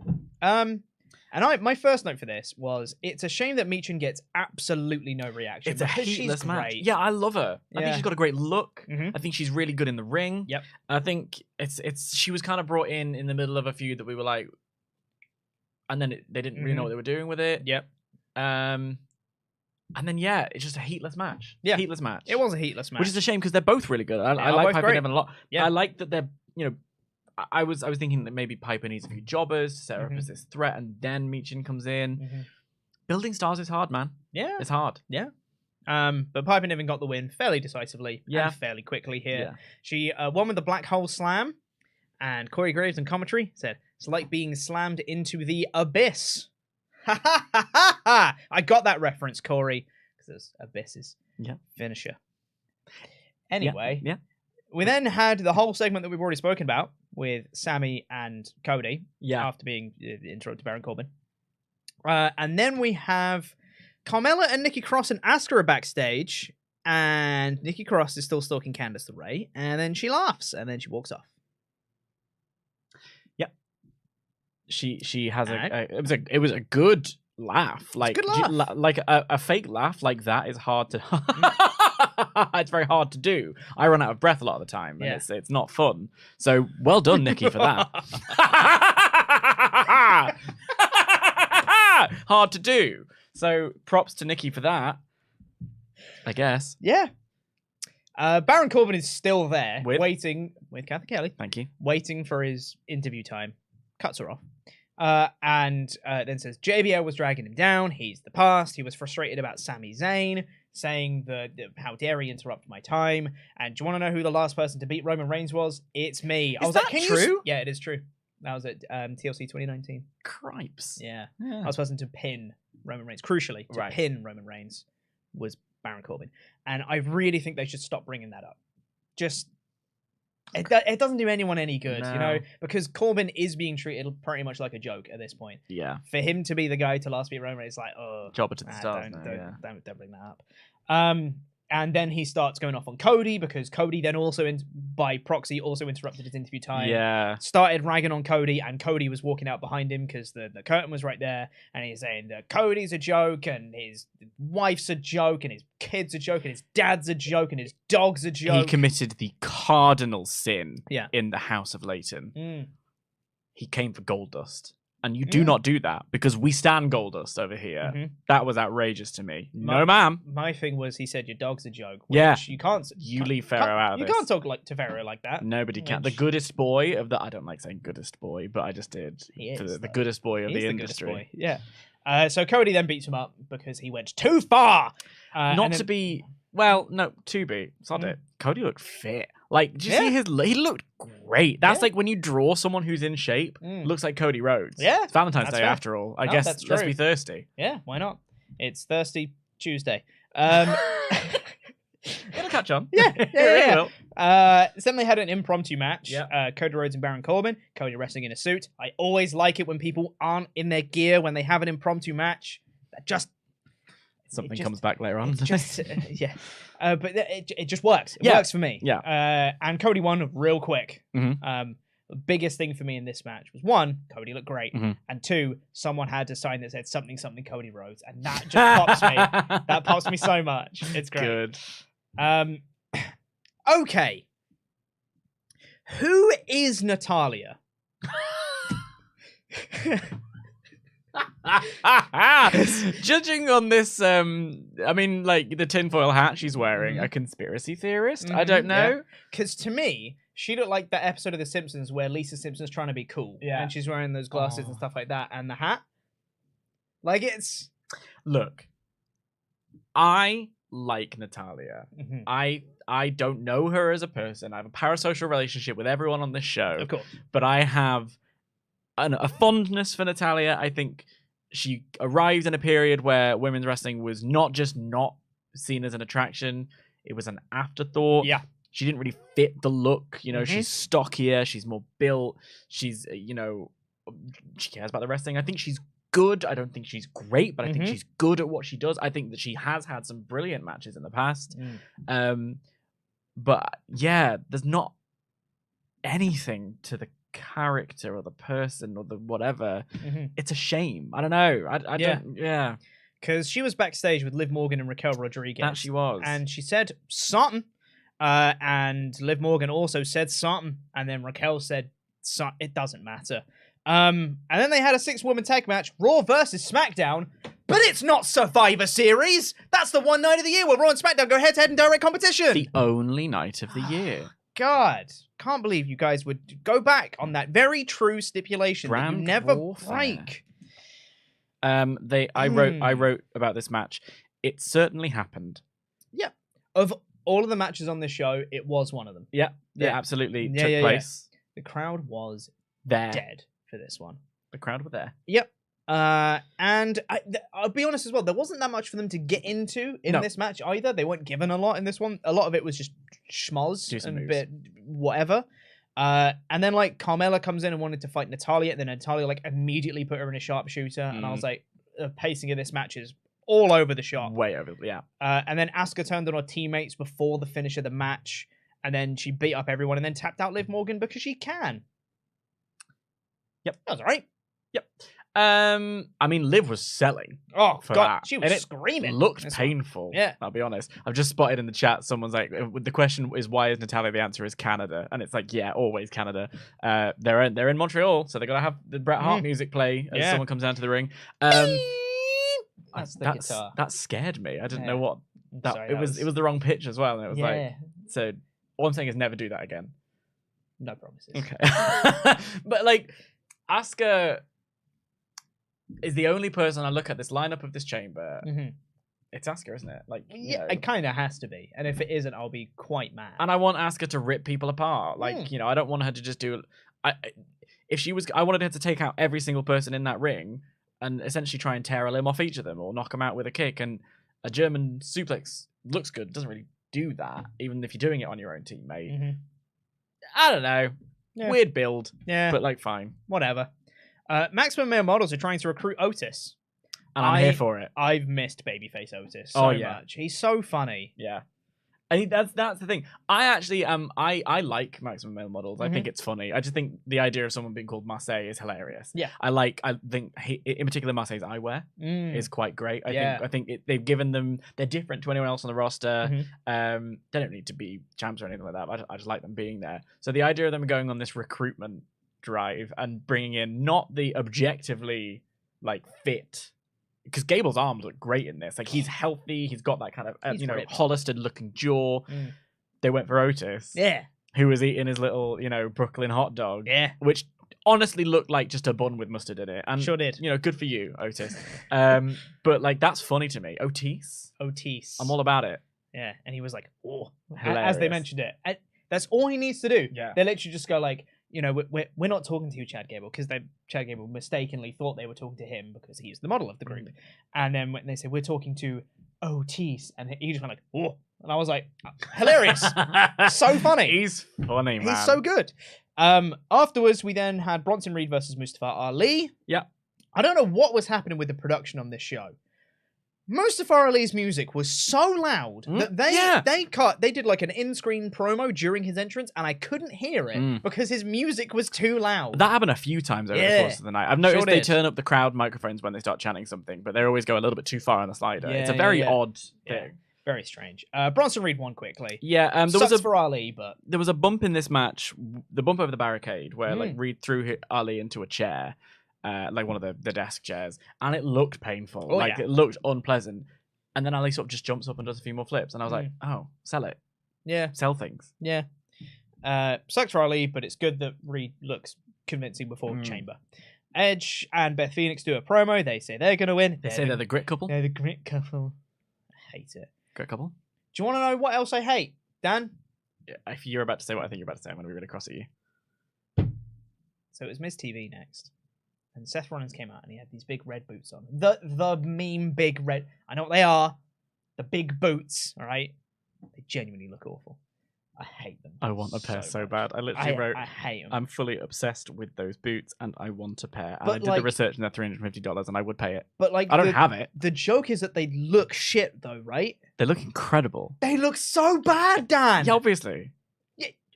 And my first note for this was, it's a shame that Michin gets absolutely no reaction. It's a heatless match. Yeah, I love her. I think she's got a great look. I think she's really good in the ring. Yep. I think she was kind of brought in the middle of a feud that we were like, and then they didn't really know what they were doing with it. Yep. And then it's just a heatless match. Yeah, heatless match. It was a heatless match, which is a shame because they're both really good. I like Piper Niven a lot. Yeah, I like that they're, you know. I was thinking that maybe Piper needs a few jobbers to set her up as this threat, and then Michin comes in. Building stars is hard, man. Yeah, it's hard. Yeah. But Piper Niven got the win fairly decisively and fairly quickly here. Yeah. She won with the Black Hole Slam, and Corey Graves in commentary said, it's like being slammed into the abyss. Ha ha ha ha ha! I got that reference, Corey, because there's abysses. Yeah. Finisher. Anyway, we then had the whole segment that we've already spoken about with Sami and Cody. Yeah. After being intro to Baron Corbin. And then we have Carmella and Nikki Cross and Asuka are backstage. And Nikki Cross is still stalking Candice LeRae. And then she laughs. And then she walks off. she has it was a good laugh. Like good laugh. like a fake laugh like that is hard to it's very hard to do. I run out of breath a lot of the time, and it's not fun. So well done, Nikki, for that. Hard to do. So props to Nikki for that, I guess. Yeah. Baron Corbin is still there, waiting with Kathy Kelly. Thank you. Waiting for his interview time. Cuts her off. And then says JBL was dragging him down. He's the past. He was frustrated about Sami Zayn, saying how dare he interrupt my time. And do you want to know who the last person to beat Roman Reigns was? It's me. Is that true? Yeah, it is true. That was at TLC 2019. Cripes. Yeah. I was person to pin Roman Reigns. Crucially, to pin Roman Reigns was Baron Corbin. And I really think they should stop bringing that up. Just, it doesn't do anyone any good, you know? Because Corbin is being treated pretty much like a joke at this point. Yeah. For him to be the guy to last beat Roman, it's like, oh. Jobber to the stars. Don't bring that up. And then he starts going off on Cody, because Cody then also, by proxy, also interrupted his interview time. Yeah. Started ragging on Cody, and Cody was walking out behind him because the curtain was right there. And he's saying that Cody's a joke, and his wife's a joke, and his kid's a joke, and his dad's a joke, and his dog's a joke. He committed the cardinal sin in the House of Layton. He came for Goldust. And you do not do that, because we stand Goldust over here. That was outrageous to me. No, ma'am. My thing was, he said your dog's a joke. You can't. You leave Pharaoh out of this. You can't talk to Pharaoh like that. Nobody can. The goodest boy of the. I don't like saying goodest boy, but I just did. He is the goodest boy of the industry. Yeah. So Cody then beats him up because he went too far. To be. Well, no, to be. Sod it. Cody looked fit. Like, did you see his... He looked great. That's like when you draw someone who's in shape, looks like Cody Rhodes. Yeah. It's Valentine's Day after all. I guess let's be thirsty. Yeah, why not? It's Thirsty Tuesday. It'll catch on. Yeah. Will. Then they had an impromptu match. Yeah. Cody Rhodes and Baron Corbin. Cody wrestling in a suit. I always like it when people aren't in their gear when they have an impromptu match. That just... Something comes back later on. But it just works. It works for me. Yeah. And Cody won real quick. The biggest thing for me in this match was, one, Cody looked great, and two, someone had a sign that said something Cody Rhodes, and that just pops me. That pops me so much. It's great. Good. Okay. Who is Natalya? Judging on this, I mean, like the tinfoil hat she's wearing, a conspiracy theorist? I don't know. Because to me, she looked like that episode of The Simpsons where Lisa Simpson's trying to be cool. Yeah. And she's wearing those glasses and stuff like that, and the hat. Like, it's... Look, I like Natalya. I don't know her as a person. I have a parasocial relationship with everyone on this show. Of course. But I have a fondness for Natalya. I think she arrived in a period where women's wrestling was not just not seen as an attraction, it was an afterthought. Yeah. She didn't really fit the look. You know, she's stockier, she's more built, she's, you know, she cares about the wrestling. I think she's good. I don't think she's great, but I think she's good at what she does. I think that she has had some brilliant matches in the past. But yeah, there's not anything to the character or the person or the whatever. It's a shame. I don't know. I don't. Yeah. Because she was backstage with Liv Morgan and Raquel Rodriguez. That she was. And she said something. And Liv Morgan also said something. And then Raquel said, it doesn't matter. And then they had a 6-woman tag match, Raw versus SmackDown. But it's not Survivor Series. That's the one night of the year where Raw and SmackDown go head-to-head in direct competition. The only night of the year. God, can't believe you guys would go back on that very true stipulation that you never break. I wrote about this match. It certainly happened. Yeah. Of all of the matches on this show, it was one of them. Yeah, absolutely took place. Yeah. The crowd was there. Dead for this one. The crowd were there. Yep. And I'll be honest as well, there wasn't that much for them to get into in this match either. They weren't given a lot in this one. A lot of it was just schmoz and a bit whatever. And then like Carmella comes in and wanted to fight Natalya, and then Natalya like immediately put her in a sharpshooter, and I was like, the pacing of this match is all over the shop. Way over, yeah. And then Asuka turned on her teammates before the finish of the match, and then she beat up everyone and then tapped out Liv Morgan because she can. Yep. That was all right. Yep. I mean, Liv was selling. Oh for God, that. she was And screaming. It looked painful. Yeah, I'll be honest. I've just spotted in the chat. Someone's like, the question is, why is Natalia? The answer is Canada, and it's like, yeah, always Canada. They're in Montreal, so they gotta have the Bret Hart music play as someone comes down to the ring. That's the guitar. That scared me. I didn't know what that. Sorry, it was the wrong pitch as well, and it was like, so. All I'm saying is never do that again. No promises. Okay. But like, Asuka is the only person I look at this lineup of this chamber. Mm-hmm. It's Asuka, isn't it? Like, yeah, it kind of has to be. And if it isn't, I'll be quite mad. And I want Asuka to rip people apart. Like, I don't want her to just do. I wanted her to take out every single person in that ring and essentially try and tear a limb off each of them or knock them out with a kick. And a German suplex looks good. It doesn't really do that, even if you're doing it on your own teammate. Mm-hmm. I don't know. Yeah. Weird build. Yeah. But like, fine. Whatever. Maximum Male Models are trying to recruit Otis. And I'm here for it. I've missed babyface Otis so much. He's so funny. Yeah. And that's the thing. I actually I like Maximum Male Models. I think it's funny. I just think the idea of someone being called Marseille is hilarious. Yeah. I think in particular Marseille's eyewear is quite great. I think they've given them, they're different to anyone else on the roster. They don't need to be champs or anything like that. I just like them being there. So the idea of them going on this recruitment drive and bringing in not the objectively like fit, because Gable's arms look great in this. Like, he's healthy. He's got that kind of, Hollister-looking jaw. They went for Otis. Yeah. Who was eating his little, Brooklyn hot dog. Yeah. Which honestly looked like just a bun with mustard in it. And, sure did. Good for you, Otis. But, like, that's funny to me. Otis. I'm all about it. Yeah. And he was like, oh. Hilarious. As they mentioned it. That's all he needs to do. Yeah. They literally just go like, we're not talking to you, Chad Gable, because Chad Gable mistakenly thought they were talking to him because he's the model of the group. And then when they say, we're talking to Otis, and he just went like, oh. And I was like, hilarious. So funny. He's funny, man. He's so good. Afterwards, we then had Bronson Reed versus Mustafa Ali. Yeah. I don't know what was happening with the production on this show. Mustafa Ali's music was so loud that they did like an in-screen promo during his entrance, and I couldn't hear it because his music was too loud. That happened a few times over the course of the night. I've noticed they turn up the crowd microphones when they start chanting something, but they always go a little bit too far on the slider. It's a very odd thing. Very strange. Bronson Reed won quickly. Yeah, there was for Ali, but there was a bump in this match, the bump over the barricade, where like Reed threw Ali into a chair. Like one of the desk chairs, and it looked painful. It looked unpleasant. And then Ali sort of just jumps up and does a few more flips, and I was like, "Oh, sell it, sell things." Yeah, sucks for Ali, but it's good that Reed looks convincing before the chamber. Edge and Beth Phoenix do a promo. They say they're gonna win. They say they're the grit couple. They're the grit couple. I hate it. Grit couple. Do you want to know what else I hate, Dan? If you're about to say what I think you're about to say, I'm gonna be really cross at you. So it was MizTV next. And Seth Rollins came out and he had these big red boots on. The meme big red. I know what they are. The big boots, all right? They genuinely look awful. I hate them. I want a pair so bad. I literally wrote, I hate them. I'm fully obsessed with those boots and I want a pair. And I did the research and they're $350 and I would pay it. But like, I don't have it. The joke is that they look shit though, right? They look incredible. They look so bad, Dan. Yeah, obviously.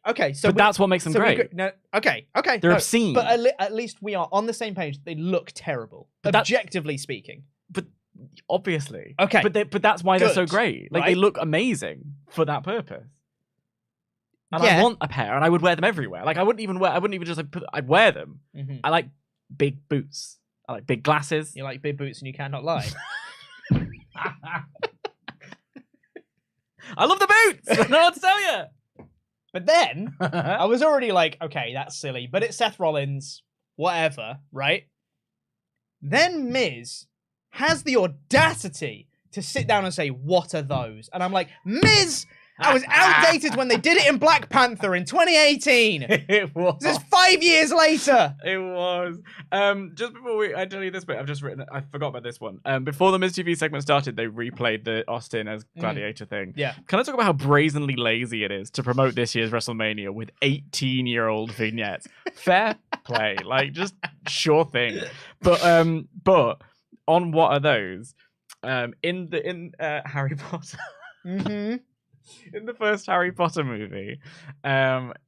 Okay, so that's what makes them great. Okay. They're obscene. But at least we are on the same page. They look terrible, objectively speaking. But obviously, okay. But that's why they're so great. Like they look amazing for that purpose. And I want a pair, and I would wear them everywhere. Like I wouldn't even just like I'd wear them. I like big boots. I like big glasses. You like big boots, and you cannot lie. I love the boots. I don't know what to tell you. But then, I was already like, okay, that's silly. But it's Seth Rollins, whatever, right? Then Miz has the audacity to sit down and say, what are those? And I'm like, Miz, I was outdated when they did it in Black Panther in 2018. It was. This is 5 years later. It was. Just before I tell you this bit, I forgot about this one. Before the MizTV segment started, they replayed the Austin as Gladiator thing. Yeah. Can I talk about how brazenly lazy it is to promote this year's WrestleMania with 18-year-old vignettes? Fair play. Like, just sure thing. But on what are those? In Harry Potter. In the first Harry Potter movie,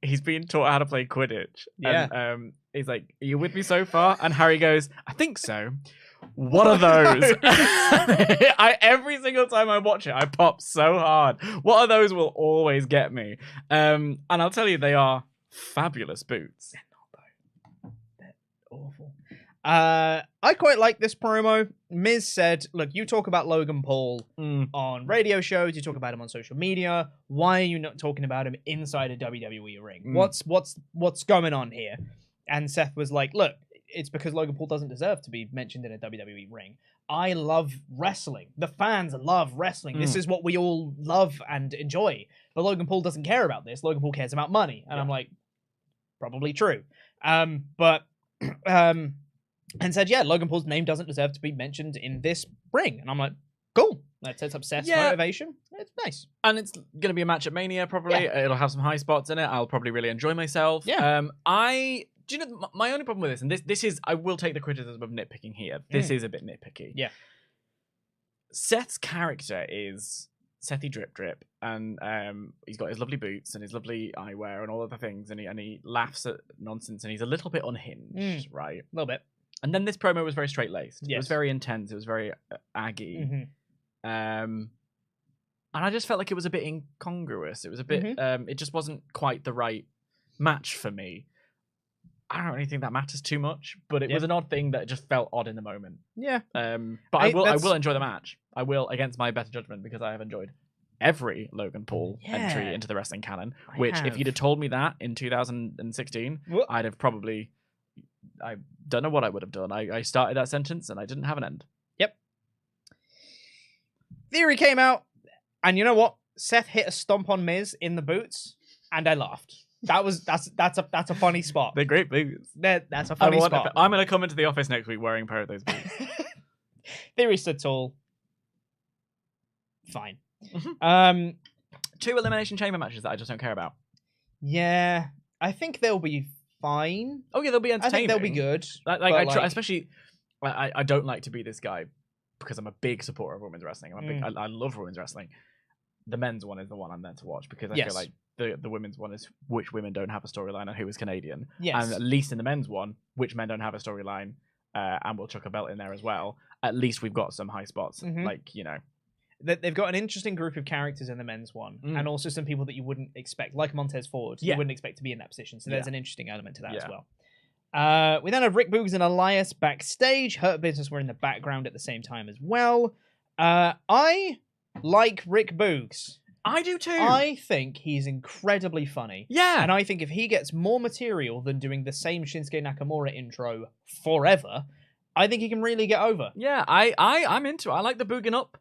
he's being taught how to play Quidditch. Yeah. And he's like, "Are you with me so far?" And Harry goes, "I think so. What are those?" Every single time I watch it, I pop so hard. What are those will always get me. And I'll tell you, they are fabulous boots. They're not, though. They're awful. I quite like this promo. Miz said, look, you talk about Logan Paul on radio shows, you talk about him on social media. Why are you not talking about him inside a WWE ring? What's going on here? And Seth was like, look, it's because Logan Paul doesn't deserve to be mentioned in a WWE ring. I love wrestling. The fans love wrestling. This is what we all love and enjoy. But Logan Paul doesn't care about this. Logan Paul cares about money. And I'm like, probably true. And said, yeah, Logan Paul's name doesn't deserve to be mentioned in this ring. And I'm like, cool. That sets up Seth's motivation. It's nice. And it's going to be a match at Mania, probably. Yeah. It'll have some high spots in it. I'll probably really enjoy myself. Yeah. Do you know, my only problem with this, and this is, I will take the criticism of nitpicking here. This is a bit nitpicky. Yeah. Seth's character is Sethy Drip Drip, and he's got his lovely boots and his lovely eyewear and all of the things, and he laughs at nonsense, and he's a little bit unhinged, right? A little bit. And then this promo was very straight-laced. Yes. It was very intense. It was very aggy. And I just felt like it was a bit incongruous. It was a bit, it just wasn't quite the right match for me. I don't really think that matters too much, but it was an odd thing that just felt odd in the moment. Yeah. But I will enjoy the match. I will, against my better judgment, because I have enjoyed every Logan Paul entry into the wrestling canon, which if you'd have told me that in 2016, I'd have probably... I don't know what I would have done. I started that sentence and I didn't have an end. Yep. Theory came out, and you know what? Seth hit a stomp on Miz in the boots, and I laughed. That's a funny spot. They're great boots. That's a funny spot. I'm gonna come into the office next week wearing a pair of those boots. Theory stood tall. Fine. 2 Elimination Chamber matches that I just don't care about. Yeah, I think they'll be fine. Oh yeah, they'll be entertaining. I think they'll be good. Especially, I don't like to be this guy because I'm a big supporter of women's wrestling. I love women's wrestling. The men's one is the one I'm there to watch because I feel like the women's one is which women don't have a storyline and who is Canadian. Yes. And at least in the men's one, which men don't have a storyline, and we'll chuck a belt in there as well. At least we've got some high spots, like, you know. They've got an interesting group of characters in the men's one, and also some people that you wouldn't expect, like Montez Ford, you wouldn't expect to be in that position. So there's an interesting element to that as well. We then have Rick Boogs and Elias backstage. Hurt Business were in the background at the same time as well. I like Rick Boogs. I do too. I think he's incredibly funny. Yeah. And I think if he gets more material than doing the same Shinsuke Nakamura intro forever, I think he can really get over. Yeah, I'm into it. I like the booging up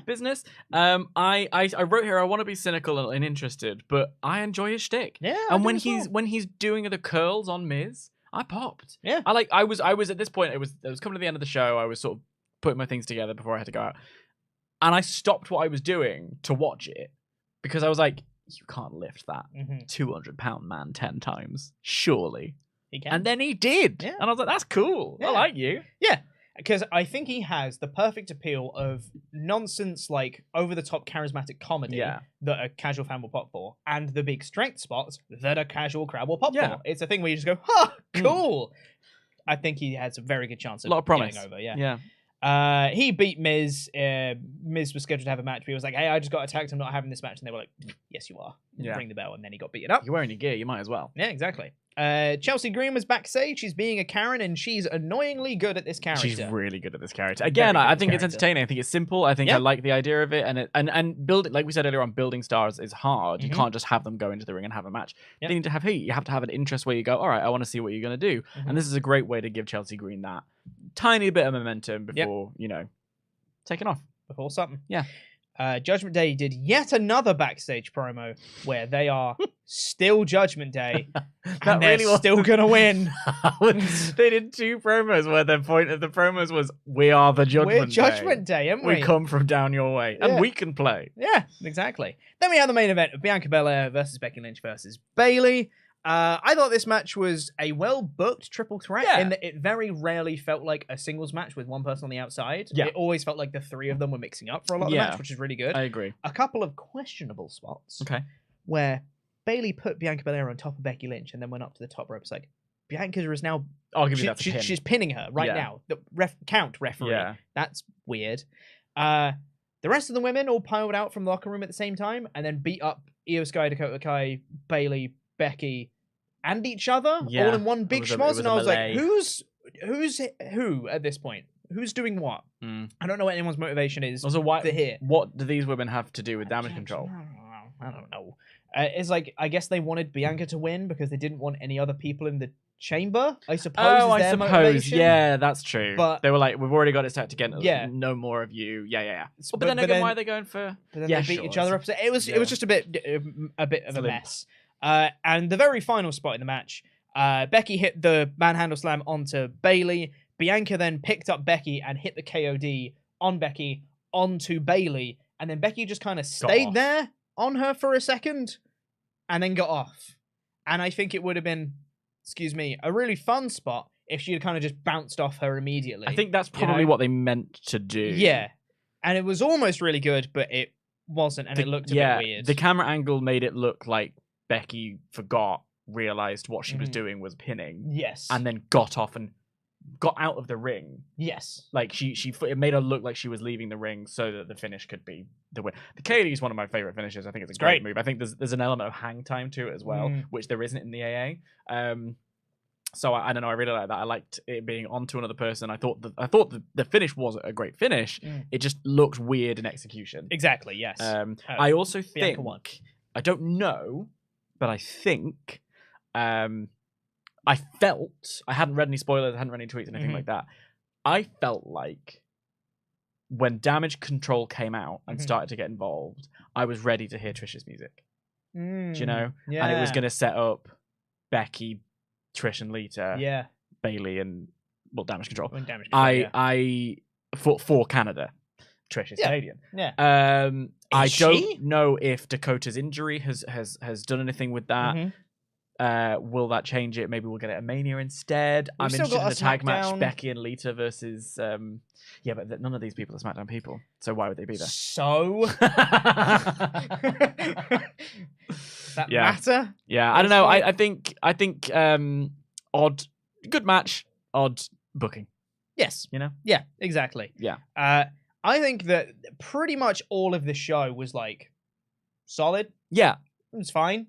business. I wrote here, I want to be cynical and interested, but I enjoy his shtick. Yeah. And when he's doing the curls on Miz, I popped. Yeah. I was at this point, it was coming to the end of the show, I was sort of putting my things together before I had to go out. And I stopped what I was doing to watch it because I was like, you can't lift that 200-pound man 10 times, surely. He can. And then he did. Yeah. And I was like, that's cool. Yeah. I like you. Yeah. Because I think he has the perfect appeal of nonsense, like over-the-top charismatic comedy that a casual fan will pop for, and the big strength spots that a casual crowd will pop for. It's a thing where you just go, ha, cool. I think he has a very good chance of getting over. Yeah. He beat Miz. Miz was scheduled to have a match, but he was like, hey, I just got attacked, I'm not having this match. And they were like, yes, you are. Ring the bell. And then he got beaten up. You're wearing your gear, you might as well. Yeah, exactly. Chelsea Green was backstage. She's being a Karen, and she's annoyingly good at this character. She's really good at this character. Again, I think it's entertaining. I think it's simple. I think I like the idea of it. And building, like we said earlier on, building stars is hard. You can't just have them go into the ring and have a match. They need to have heat. You have to have an interest where you go, all right, I want to see what you're going to do. And this is a great way to give Chelsea Green that tiny bit of momentum before, taking off. Before something. Yeah. Judgment Day did yet another backstage promo where they are still Judgment Day and they're still going to win. They did 2 promos where the point of the promos was, we are the Judgment Day. We're Judgment Day, aren't we? We come from down your way and we can play. Yeah, exactly. Then we have the main event of Bianca Belair versus Becky Lynch versus Bayley. I thought this match was a well-booked triple threat in that it very rarely felt like a singles match with one person on the outside. Yeah. It always felt like the three of them were mixing up for a lot of the match, which is really good. I agree. A couple of questionable spots. Okay. Where Bayley put Bianca Belair on top of Becky Lynch and then went up to the top rope. It's like, Bianca is now... I'll give you that pin. She's pinning her right now. The count referee. Yeah. That's weird. The rest of the women all piled out from the locker room at the same time and then beat up Io Sky, Dakota Kai, Bayley, Becky, and each other all in one big schmoz. And I was like, who's who at this point? Who's doing what? I don't know what anyone's motivation is. Also, what do these women have to do with damage control? I don't know. It's like, I guess they wanted Bianca to win because they didn't want any other people in the chamber, I suppose. Oh, I suppose. Motivation. Yeah, that's true. But they were like, we've already got it set to get no more of you. Yeah. But then again, why are they going for... But then they beat each other up. It was just a bit of a mess. And the very final spot in the match, Becky hit the manhandle slam onto Bayley. Bianca then picked up Becky and hit the KOD on Becky onto Bayley. And then Becky just kind of stayed there on her for a second and then got off. And I think it would have been, a really fun spot if she had kind of just bounced off her immediately. I think that's probably what they meant to do. Yeah. And it was almost really good, but it wasn't, and it looked a bit weird. The camera angle made it look like Becky realized what she was doing was pinning. Yes. And then got off and got out of the ring. Yes. Like it made her look like she was leaving the ring so that the finish could be the win. The KD is one of my favorite finishes. I think it's a great move. I think there's an element of hang time to it as well, which there isn't in the AA. So I don't know. I really like that. I liked it being onto another person. I thought the finish was a great finish. It just looked weird in execution. Exactly. Yes. I also think I don't know, but I think I felt, I hadn't read any spoilers, I hadn't read any tweets, anything like that. I felt like when Damage Control came out and started to get involved, I was ready to hear Trish's music. Do you know? Yeah. And it was going to set up Becky, Trish and Lita, Bayley and, Damage Control. I for Canada. Trish is Canadian. Yeah. I don't know if Dakota's injury has done anything with that. Will that change it? Maybe we'll get it at Mania instead. I'm interested in the tag match, Becky and Lita versus... but none of these people are SmackDown people, so why would they be there? So? Does that matter? Yeah, I don't know. I think odd, good match, odd booking. Yes. You know? Yeah, exactly. Yeah. I think that pretty much all of the show was solid. Yeah. It was fine.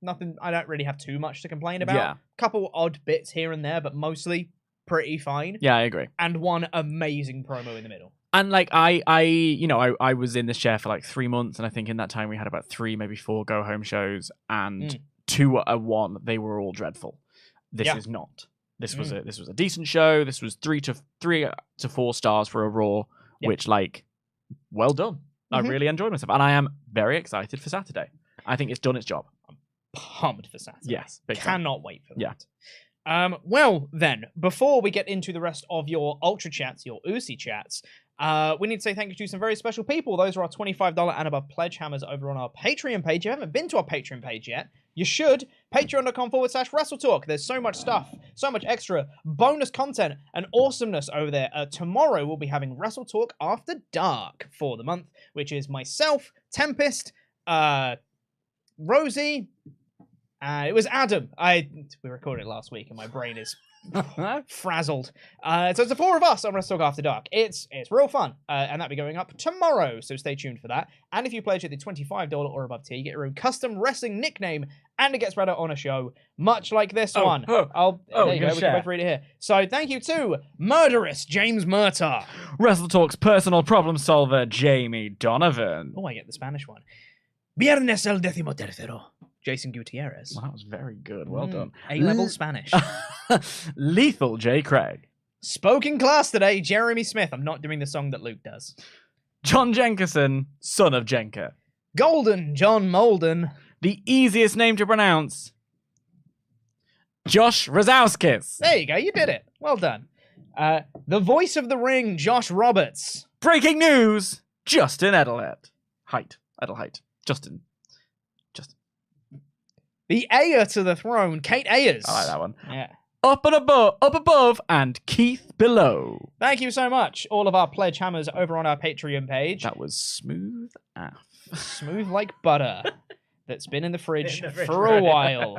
Nothing. I don't really have too much to complain about. Yeah. Couple odd bits here and there, but mostly pretty fine. Yeah, I agree. And one amazing promo in the middle. And I was in this chair for 3 months, and I think in that time we had about 3, maybe 4 go home shows, and 2 at 1 they were all dreadful. This is not. This was a decent show. This was 3 to 4 stars for a Raw, which well done. I really enjoyed myself, and I am very excited for Saturday. I think it's done its job. Pumped for Saturday. Yes. Cannot wait for that. Well, then, before we get into the rest of your Ultra Chats, your UceyChats, we need to say thank you to some very special people. Those are our $25 and above Pledgehammers over on our Patreon page. If you haven't been to our Patreon page yet, you should. Patreon.com/WrestleTalk. There's so much stuff, so much extra bonus content and awesomeness over there. Tomorrow, we'll be having WrestleTalk After Dark for the month, which is myself, Tempest, Rosie... it was Adam. We recorded it last week, and my brain is frazzled. So it's the 4 of us on WrestleTalk After Dark. It's real fun, and that'll be going up tomorrow. So stay tuned for that. And if you pledge at the $25 or above tier, you get your own custom wrestling nickname, and it gets read out on a show, much like this one. There you go. We can wait for it here. So thank you to Murderous James Murtaugh, WrestleTalk's personal problem solver Jamie Donovan. Oh, I get the Spanish one. Viernes el 13º. Jason Gutierrez. Well, that was very good. Well done. A-level Spanish. Lethal J. Craig. Spoken class today, Jeremy Smith. I'm not doing the song that Luke does. John Jenkinson, son of Jenka. Golden John Molden. The easiest name to pronounce. Josh Rozowskis. There you go. You did it. Well done. The voice of the ring, Josh Roberts. Breaking news, Justin Edelheit. Justin. the heir to the throne, Kate Ayers. I like that one. Yeah. Up above, and Keith below. Thank you so much, all of our Pledgehammers over on our Patreon page. That was smooth AF. Smooth like butter. That's been in the fridge for a while.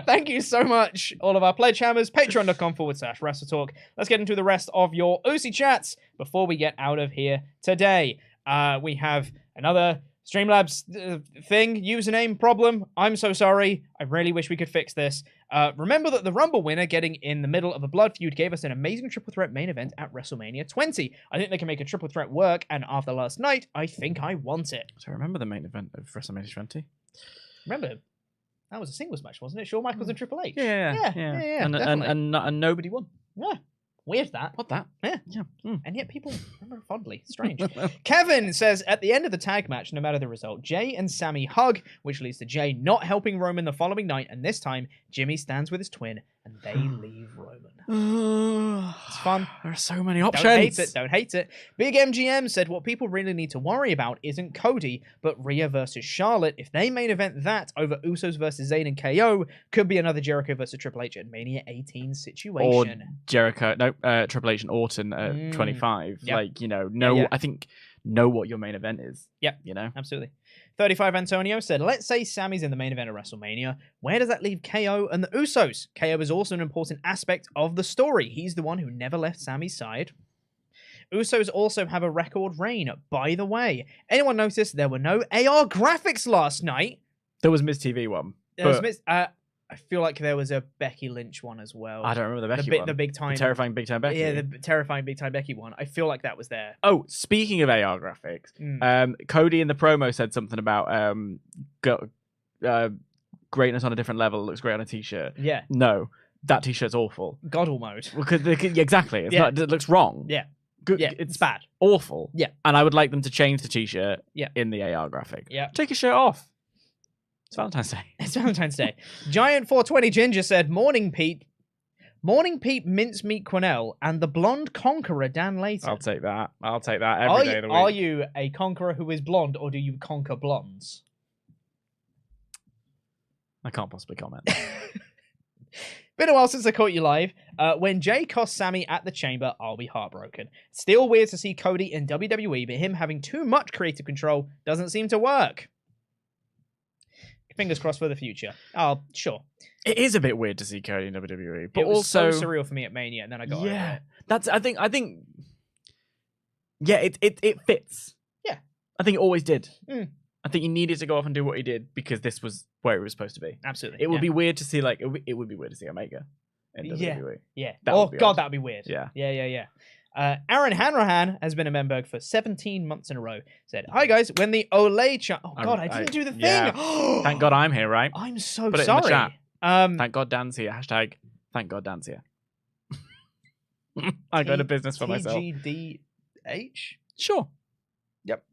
Thank you so much, all of our Pledgehammers. Patreon.com/WrestleTalk. Let's get into the rest of your UceyChats before we get out of here today. We have another Streamlabs thing, username problem. I'm so sorry. I really wish we could fix this. Remember that the Rumble winner getting in the middle of a blood feud gave us an amazing triple threat main event at WrestleMania 20. I think they can make a triple threat work, and after last night, I think I want it. So remember the main event of WrestleMania 20? Remember, that was a singles match, wasn't it? Shawn Michaels and Triple H. Yeah. And nobody won. Yeah. Weird that. What that? Yeah. Mm. And yet people remember fondly. Strange. Kevin says, at the end of the tag match, no matter the result, Jay and Sami hug, which leads to Jay not helping Roman the following night, and this time, Jimmy stands with his twin, and they leave Roman. It's fun. There are so many options. Don't hate it. Big MGM said, what people really need to worry about isn't Cody, but Rhea versus Charlotte. If they main event that over Usos versus Zayn and KO, could be another Jericho versus Triple H at Mania 18 situation. Or Jericho, Triple H and Orton at 25. Yep. Like, I think know what your main event is. Yep. Absolutely. 35 Antonio said, let's say Sami's in the main event of WrestleMania. Where does that leave KO and the Usos? KO is also an important aspect of the story. He's the one who never left Sami's side. Usos also have a record reign. By the way, anyone notice there were no AR graphics last night? There was MizTV one. I feel like there was a Becky Lynch one as well. I don't remember the Becky one. The big time. The terrifying big time Becky. Yeah, the terrifying big time Becky one. I feel like that was there. Oh, speaking of AR graphics, Cody in the promo said something about greatness on a different level. It looks great on a t-shirt. Yeah. No, that t-shirt's awful. Godle mode. Exactly. It's not, it looks wrong. Yeah. Good. Yeah, it's bad. Awful. Yeah. And I would like them to change the t-shirt Yeah. in the AR graphic. Yeah. Take your shirt off. It's Valentine's Day. It's Valentine's Day. Giant 420 Ginger said, Morning Pete, mincemeat Quinnell, and the blonde conqueror Dan Layton. I'll take that every day of the week. Are you a conqueror who is blonde, or do you conquer blondes? I can't possibly comment. Been a while since I caught you live. When Jay costs Sami at the Chamber, I'll be heartbroken. Still weird to see Cody in WWE, but him having too much creative control doesn't seem to work. Fingers crossed for the future. Oh, sure. It is a bit weird to see Cody in WWE, but it was also so surreal for me at Mania, and then I got over it. That's I think it fits. Yeah. I think it always did. Mm. I think he needed to go off and do what he did because this was where it was supposed to be. Absolutely. It would be weird to see it would be weird to see Omega in WWE. Yeah. That would be odd. That'd be weird. Yeah. Yeah. Aaron Hanrahan has been a member for 17 months in a row. Said, hi guys, when the Olay chant... Oh God, I didn't do the thing. Yeah. Thank God I'm here, right? I'm so Put it sorry. in the chat. Thank God Dan's here. Hashtag thank God Dan's here. I got a business for myself. TGDH? Sure. Yep.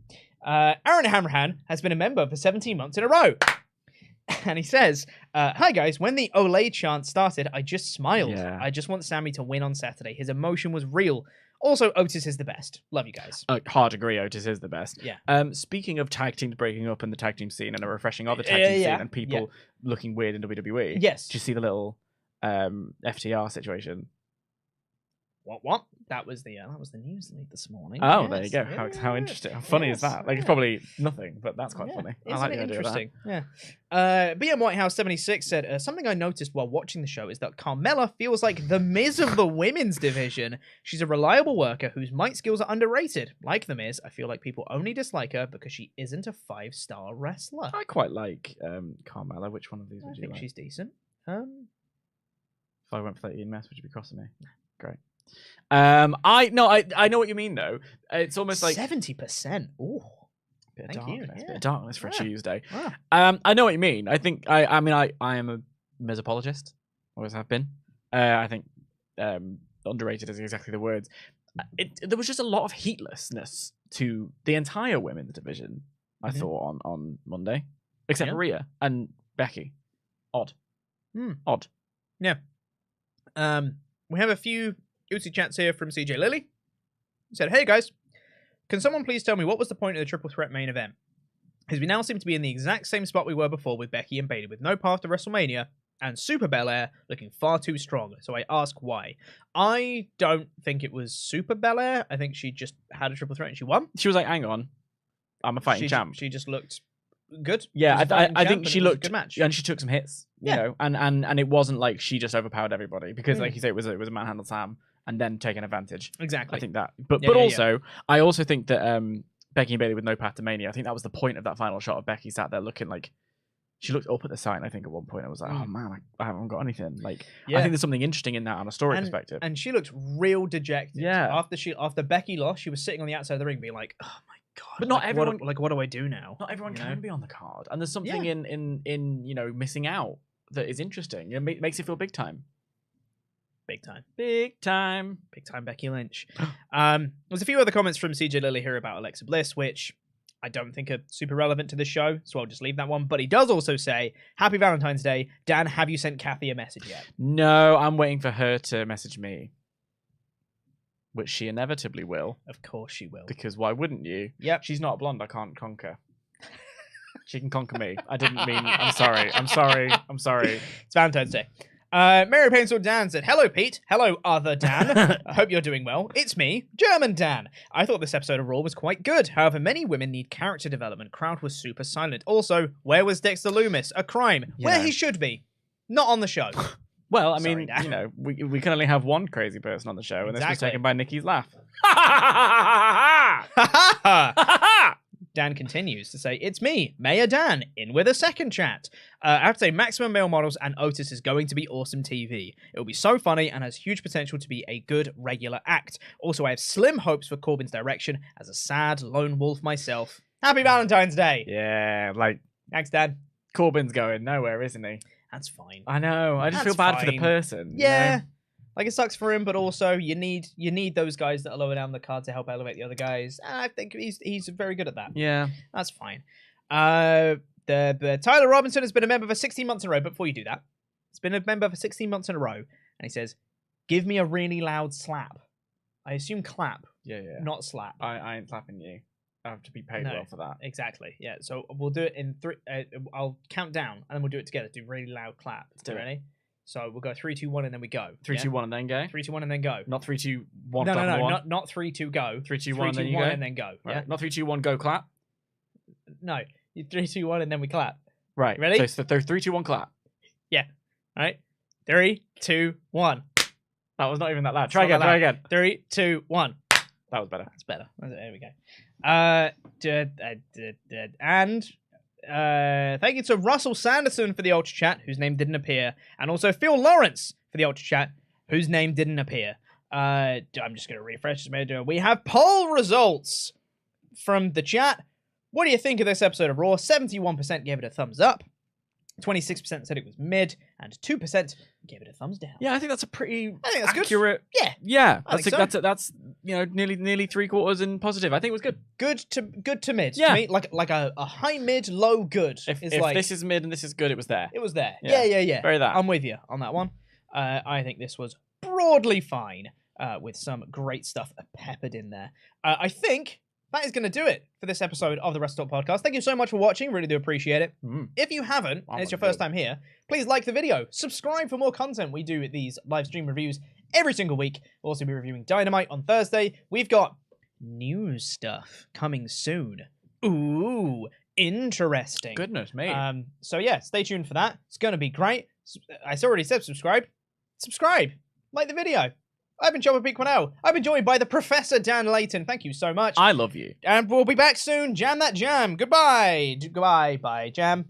Aaron Hanrahan has been a member for 17 months in a row. And he says, hi guys, when the Olay chant started, I just smiled. Yeah. I just want Sami to win on Saturday. His emotion was real. Also, Otis is the best. Love you guys. Hard agree, Otis is the best. Yeah. Speaking of tag teams breaking up and the tag team scene and a refreshing other tag team scene and people looking weird in WWE. Yes. Did you see the little FTR situation? What? That was the news lead this morning. Oh, yes. There you go. How interesting. How funny is that? Like, it's probably nothing, but that's quite funny. Isn't I like it the idea interesting? of that. Yeah. BM Whitehouse 76 said, something I noticed while watching the show is that Carmella feels like the Miz of the women's division. She's a reliable worker whose mic skills are underrated. Like the Miz, I feel like people only dislike her because she isn't a 5-star wrestler. I quite like Carmella. Which one of these would you like? I think she's decent. If I went for that Ian Mess, would you be cross with me? Great. I know what you mean though. It's almost like 70%. Ooh, bit of darkness for a Tuesday. Wow. I know what you mean. I think I am a Miz apologist. Always have been. I think underrated is exactly the words. There was just a lot of heatlessness to the entire women's division. I thought on Monday, except Rhea and Becky. Odd. Odd. Yeah. We have a few UceyChats here from CJ Lilly. He said, hey guys, can someone please tell me what was the point of the triple threat main event? is we now seem to be in the exact same spot we were before with Becky and Bayley, with no path to WrestleMania, and Super Belair looking far too strong. So I ask why. I don't think it was Super Belair. I think she just had a triple threat and she won. She was like, hang on, I'm a fighting champ. She just looked good. Yeah, I think she looked a good match. And she took some hits. You know, and it wasn't like she just overpowered everybody because, like you say, it was a manhandle Sam and then taking advantage. Exactly. I think that, but also, I also think that Becky and Bayley with no path to Mania. I think that was the point of that final shot of Becky sat there looking like she looked up at the sign. I think at one point I was like, oh man, I haven't got anything. Like, I think there's something interesting in that on a story perspective. And she looked real dejected. Yeah. After Becky lost, she was sitting on the outside of the ring, being like, oh my god. But not everyone. What do I do now? Not everyone can be on the card, and there's something in missing out that is interesting. It makes it feel big time. Big time. Big time. Big time Becky Lynch. There's a few other comments from CJ Lilly here about Alexa Bliss, which I don't think are super relevant to this show, so I'll just leave that one. But he does also say, Happy Valentine's Day. Dan, have you sent Kathy a message yet? No, I'm waiting for her to message me. Which she inevitably will. Of course she will. Because why wouldn't you? Yep. She's not a blonde, I can't conquer. She can conquer me. I didn't mean... I'm sorry. It's Valentine's Day. Mary Painsword Dan said, hello, Pete. Hello, other Dan. I hope you're doing well. It's me, German Dan. I thought this episode of Raw was quite good. However, many women need character development. Crowd was super silent. Also, where was Dexter Loomis? A crime. Yeah. Where he should be. Not on the show. Well, I mean, we can only have one crazy person on the show, and this was taken by Nikki's laugh. Dan continues to say, it's me, Mayor Dan, in with a second chat. I have to say, Maximum Male Models and Otis is going to be awesome TV. It will be so funny and has huge potential to be a good regular act. Also, I have slim hopes for Corbin's direction as a sad lone wolf myself. Happy Valentine's Day! Yeah, like... Thanks, Dan. Corbin's going nowhere, isn't he? That's fine. I know. I just feel bad for the person. Yeah. You know? Like, it sucks for him, but also you need those guys that are lower down the card to help elevate the other guys. And I think he's very good at that. Yeah. That's fine. The Tyler Robinson has been a member for 16 months in a row. But before you do that, he's been a member for 16 months in a row. And he says, give me a really loud slap. I assume clap. Yeah. Not slap. I ain't slapping you. I have to be paid well for that. Exactly. Yeah. So we'll do it in three. I'll count down and then we'll do it together. Do a really loud clap. Let's do it. Ready? So we'll go 3, 2, 1, and then we go. 3, 2, 1, and then go. 3, 2, 1, and then go. Not 3, 2, 1. No. Not 3, 2, go. 3, 2, 1, and then you go. And then go. Right. Yeah. Not 3, 2, 1, go. Clap. No. 3, 2, 1, and then we clap. Right. Ready? So 3, 2, 1, clap. Yeah. All right. 3, 2, 1. That was not even that loud. Try again. 3, 2, 1. That was better. That's better. There we go. And thank you to Russell Sanderson for the Ultra Chat, whose name didn't appear, and also Phil Lawrence for the Ultra Chat, whose name didn't appear. I'm just going to refresh this. We have poll results from the chat. What do you think of this episode of Raw? 71% gave it a thumbs up, 26% said it was mid, and 2% gave it a thumbs down. Yeah, I think that's a pretty accurate. Good. Yeah. That's nearly 3/4 in positive. I think it was good. Good to mid. Yeah. To me, like a high mid, low good. If this is mid and this is good, it was there. It was there. Yeah. Very that. I'm with you on that one. I think this was broadly fine, with some great stuff peppered in there. I think that is going to do it for this episode of the WrestleTalk Podcast. Thank you so much for watching. Really do appreciate it. If you haven't, and it's your first time here, please like the video. Subscribe for more content. We do these live stream reviews every single week. We'll also be reviewing Dynamite on Thursday. We've got news stuff coming soon. Ooh, interesting. Goodness me. So yeah, stay tuned for that. It's going to be great. I already said subscribe. Subscribe. Like the video. I've been Chopper Pete Quinnell. I've been joined by the Professor Dan Layton. Thank you so much. I love you. And we'll be back soon. Jam that jam. Goodbye. Goodbye. Bye, Jam.